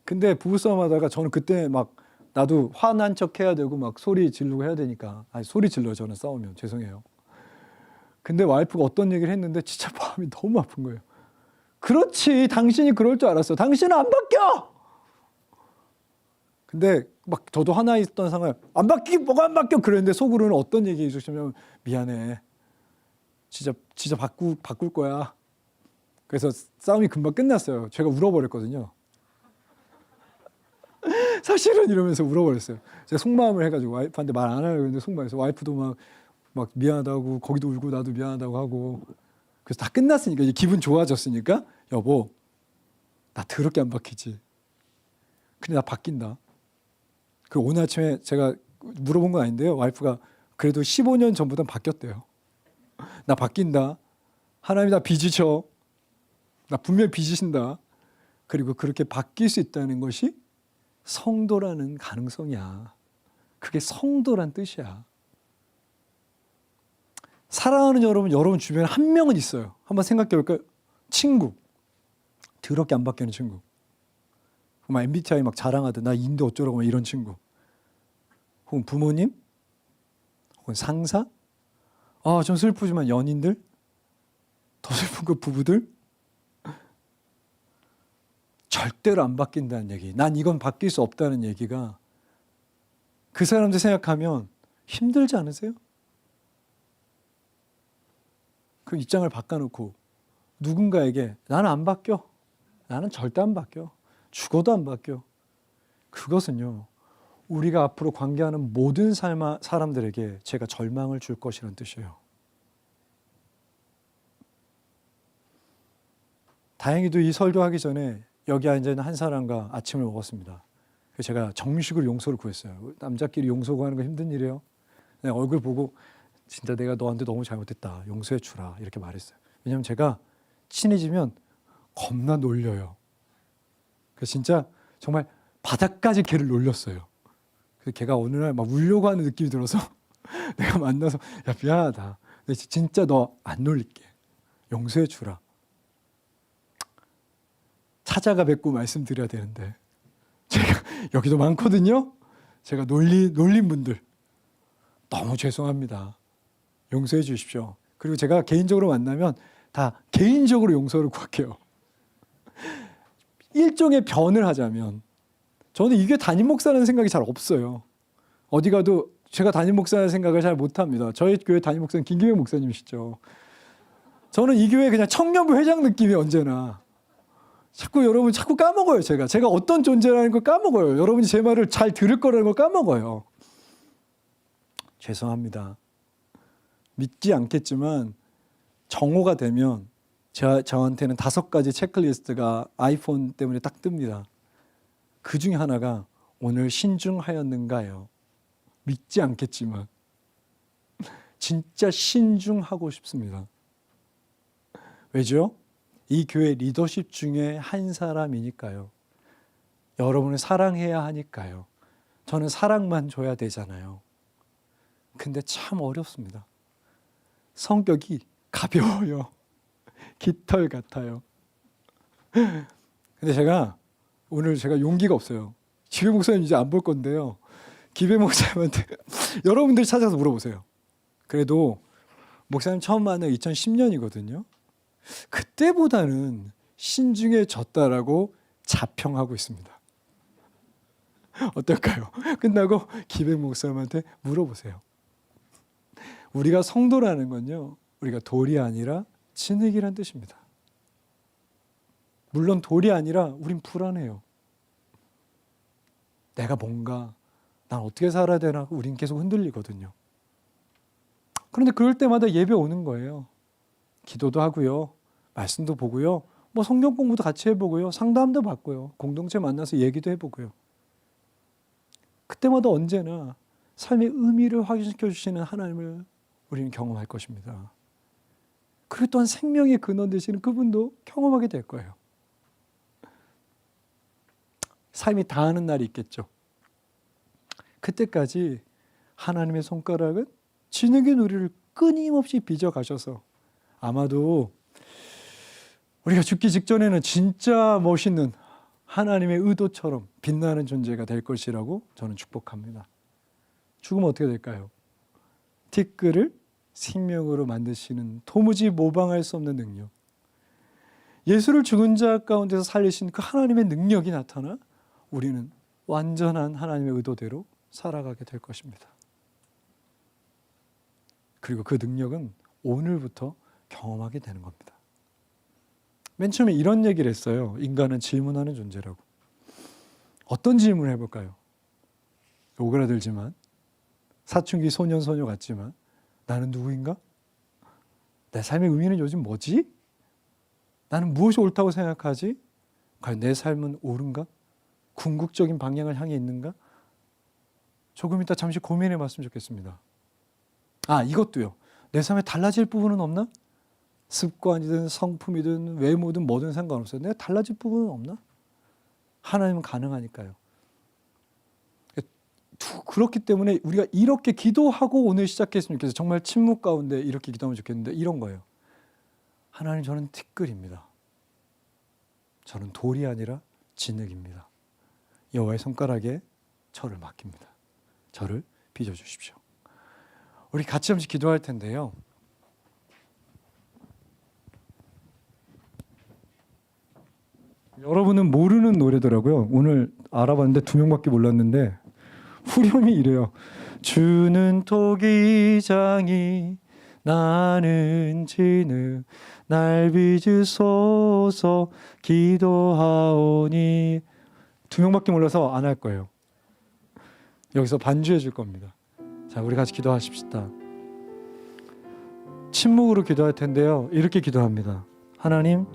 근데 부부싸움 하다가 저는 그때 막 나도 화난 척 해야 되고 막 소리 지르고 해야 되니까, 아니 소리 질러요, 저는 싸우면. 죄송해요. 근데 와이프가 어떤 얘기를 했는데 진짜 마음이 너무 아픈 거예요. 그렇지, 당신이 그럴 줄 알았어. 당신은 안 바뀌어. 근데 막 저도 하나 있던 상황, 안 바뀌기 뭐가 안 바뀌어 그랬는데 속으로는 어떤 얘기 해주시면, 미안해, 진짜 바꿀 거야. 그래서 싸움이 금방 끝났어요. 제가 울어버렸거든요. 사실은 이러면서 울어버렸어요. 제가 속마음을 해가지고 와이프한테 말 안 하려고 했는데 속마음에서 와이프도 막 미안하다고, 거기도 울고 나도 미안하다고 하고. 그래서 다 끝났으니까, 이제 기분 좋아졌으니까, 여보, 나 더럽게 안 바뀌지. 근데 나 바뀐다. 그리고 오늘 아침에 제가 물어본 건 아닌데요, 와이프가 그래도 15년 전보단 바뀌었대요. 나 바뀐다. 하나님이 나 빚으셔. 나 분명히 빚으신다. 그리고 그렇게 바뀔 수 있다는 것이 성도라는 가능성이야. 그게 성도란 뜻이야. 사랑하는 여러분 주변에 한 명은 있어요. 한번 생각해 볼까요? 친구. 더럽게 안 바뀌는 친구. 막 MBTI 막 자랑하듯 나 인도 어쩌라고 막 이런 친구. 혹은 부모님? 혹은 상사? 아, 좀 슬프지만 연인들? 더 슬픈 거 부부들? 절대로 안 바뀐다는 얘기. 난 이건 바뀔 수 없다는 얘기가, 그 사람들 생각하면 힘들지 않으세요? 그 입장을 바꿔놓고 누군가에게 나는 안 바뀌어. 나는 절대 안 바뀌어. 죽어도 안 바뀌어. 그것은요, 우리가 앞으로 관계하는 모든 사람들에게 제가 절망을 줄 것이라는 뜻이에요. 다행히도 이 설교하기 전에 여기 앉아 있는 한 사람과 아침을 먹었습니다. 그래서 제가 정식으로 용서를 구했어요. 남자끼리 용서 구하는 거 힘든 일이에요. 그냥 얼굴 보고 진짜 내가 너한테 너무 잘못했다. 용서해 주라. 이렇게 말했어요. 왜냐하면 제가 친해지면 겁나 놀려요. 그래서 진짜 정말 바닥까지 걔를 놀렸어요. 그래서 걔가 어느 날 막 울려고 하는 느낌이 들어서 내가 만나서 야 미안하다. 근데 진짜 너 안 놀릴게. 용서해 주라. 찾아가 뵙고 말씀드려야 되는데 제가 여기도 많거든요. 제가 놀린 분들 너무 죄송합니다. 용서해 주십시오. 그리고 제가 개인적으로 만나면 다 개인적으로 용서를 구할게요. 일종의 변을 하자면 저는 이 교회 담임 목사라는 생각이 잘 없어요. 어디 가도 제가 담임 목사라는 생각을 잘 못합니다. 저희 교회 담임 목사는 김기명 목사님이시죠. 저는 이 교회 그냥 청년부 회장 느낌이 언제나 여러분 자꾸 까먹어요. 제가 어떤 존재라는 걸 까먹어요. 여러분이 제 말을 잘 들을 거라는 걸 까먹어요. 죄송합니다. 믿지 않겠지만 정오가 되면 저한테는 5가지 체크리스트가 아이폰 때문에 딱 뜹니다. 그 중에 하나가 오늘 신중하였는가요? 믿지 않겠지만 진짜 신중하고 싶습니다. 왜죠? 이 교회 리더십 중에 한 사람이니까요. 여러분을 사랑해야 하니까요. 저는 사랑만 줘야 되잖아요. 근데 참 어렵습니다. 성격이 가벼워요. 깃털 같아요. 근데 오늘 제가 용기가 없어요. 기배 목사님 이제 안 볼 건데요. 기배 목사님한테 여러분들이 찾아서 물어보세요. 그래도 목사님 처음 만난 2010년이거든요. 그때보다는 신중해졌다라고 자평하고 있습니다. 어떨까요? 끝나고 기백 목사님한테 물어보세요. 우리가 성도라는 건요, 우리가 돌이 아니라 진흙이란 뜻입니다. 물론 돌이 아니라 우린 불안해요. 내가 뭔가 난 어떻게 살아야 되나 우린 계속 흔들리거든요. 그런데 그럴 때마다 예배 오는 거예요. 기도도 하고요. 말씀도 보고요. 뭐 성경 공부도 같이 해보고요. 상담도 받고요. 공동체 만나서 얘기도 해보고요. 그때마다 언제나 삶의 의미를 확인시켜 주시는 하나님을 우리는 경험할 것입니다. 그리고 또한 생명의 근원 되시는 그분도 경험하게 될 거예요. 삶이 다하는 날이 있겠죠. 그때까지 하나님의 손가락은 진흙의 우리를 끊임없이 빚어가셔서 아마도 우리가 죽기 직전에는 진짜 멋있는 하나님의 의도처럼 빛나는 존재가 될 것이라고 저는 축복합니다. 죽으면 어떻게 될까요? 티끌을 생명으로 만드시는 도무지 모방할 수 없는 능력. 예수를 죽은 자 가운데서 살리신 그 하나님의 능력이 나타나 우리는 완전한 하나님의 의도대로 살아가게 될 것입니다. 그리고 그 능력은 오늘부터 경험하게 되는 겁니다. 맨 처음에 이런 얘기를 했어요. 인간은 질문하는 존재라고. 어떤 질문을 해볼까요? 오그라들지만 사춘기 소년 같지만 나는 누구인가? 내 삶의 의미는 요즘 뭐지? 나는 무엇이 옳다고 생각하지? 과연 내 삶은 옳은가? 궁극적인 방향을 향해 있는가? 조금 이따 잠시 고민해 봤으면 좋겠습니다. 이것도요. 내 삶에 달라질 부분은 없나? 습관이든 성품이든 외모든 뭐든 상관없어요. 내가 달라질 부분은 없나? 하나님은 가능하니까요. 그렇기 때문에 우리가 이렇게 기도하고 오늘 시작했으면 좋겠어요. 정말 침묵 가운데 이렇게 기도하면 좋겠는데 이런 거예요. 하나님, 저는 티끌입니다. 저는 돌이 아니라 진흙입니다. 여호와의 손가락에 저를 맡깁니다. 저를 빚어주십시오. 우리 같이 한번 기도할 텐데요. 여러분은 모르는 노래더라고요. 오늘 알아봤는데 2명밖에 몰랐는데 후렴이 이래요. 주는 토기장이 나는 진흙 날 빚으소서 기도하오니. 2명밖에 몰라서 안 할 거예요. 여기서 반주해 줄 겁니다. 자, 우리 같이 기도하십시다. 침묵으로 기도할 텐데요. 이렇게 기도합니다. 하나님,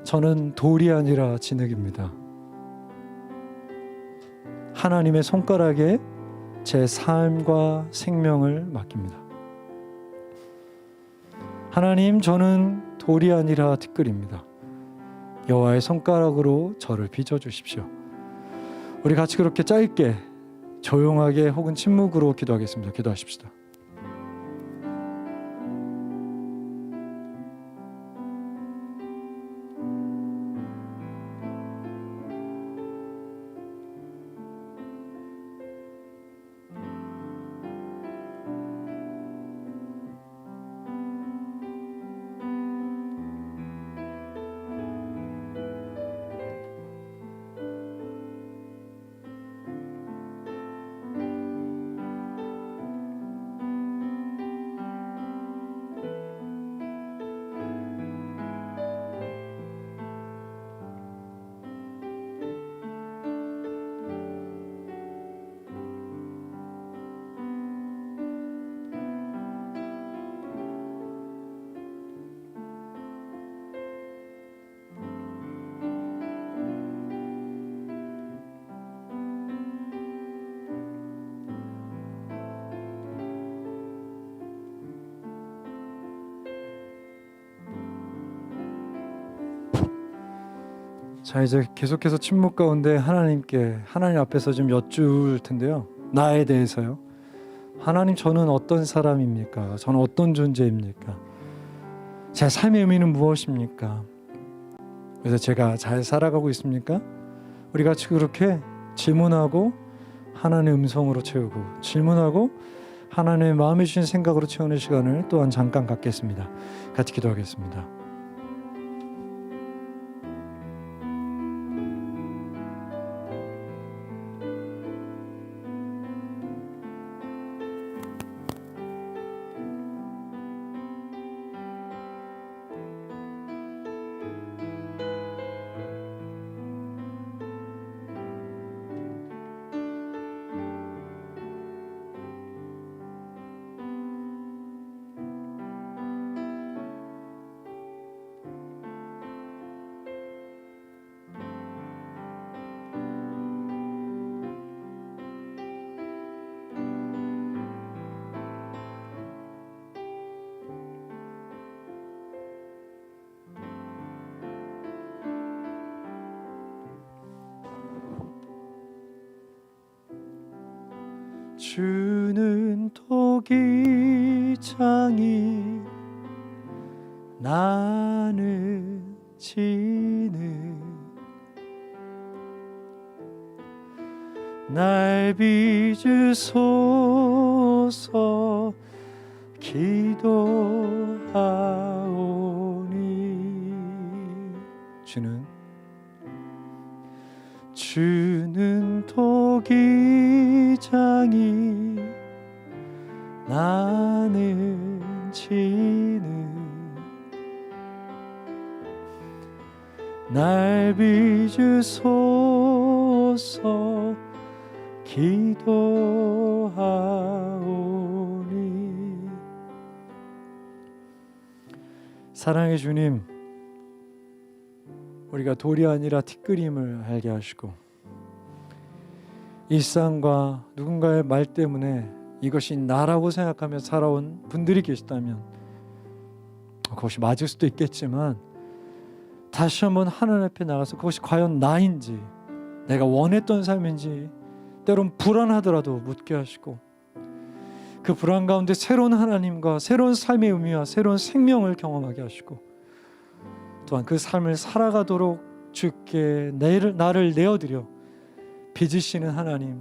저는 돌이 아니라 진흙입니다. 하나님의 손가락에 제 삶과 생명을 맡깁니다. 하나님, 저는 돌이 아니라 티끌입니다. 여호와의 손가락으로 저를 빚어주십시오. 우리 같이 그렇게 짧게 조용하게 혹은 침묵으로 기도하겠습니다. 기도하십시다. 자, 이제 계속해서 침묵 가운데 하나님 앞에서 좀 여쭐 텐데요. 나에 대해서요. 하나님, 저는 어떤 사람입니까? 저는 어떤 존재입니까? 제 삶의 의미는 무엇입니까? 그래서 제가 잘 살아가고 있습니까? 우리 같이 그렇게 질문하고 하나님의 음성으로 채우고, 질문하고 하나님의 마음에 주신 생각으로 채우는 시간을 또한 잠깐 갖겠습니다. 같이 기도하겠습니다. 주는 토기장이 나는 진흙 날 빚으소서 기도하오니 주는 토기장이 나는 진흙 날 빚으소서 기도하오니. 사랑의 주님, 우리가 돌이 아니라 티끌임을 알게 하시고 일상과 누군가의 말 때문에 이것이 나라고 생각하며 살아온 분들이 계시다면 그것이 맞을 수도 있겠지만 다시 한번 하나님 앞에 나가서 그것이 과연 나인지 내가 원했던 삶인지 때론 불안하더라도 묻게 하시고 그 불안 가운데 새로운 하나님과 새로운 삶의 의미와 새로운 생명을 경험하게 하시고 또한 그 삶을 살아가도록 주께 나를 내어드려 빚으시는 하나님,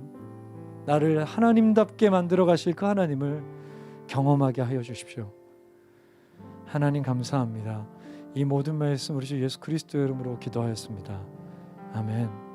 나를 하나님답게 만들어 가실 그 하나님을 경험하게 하여 주십시오. 하나님 감사합니다. 이 모든 말씀 우리 주 예수 그리스도의 이름으로 기도하였습니다. 아멘.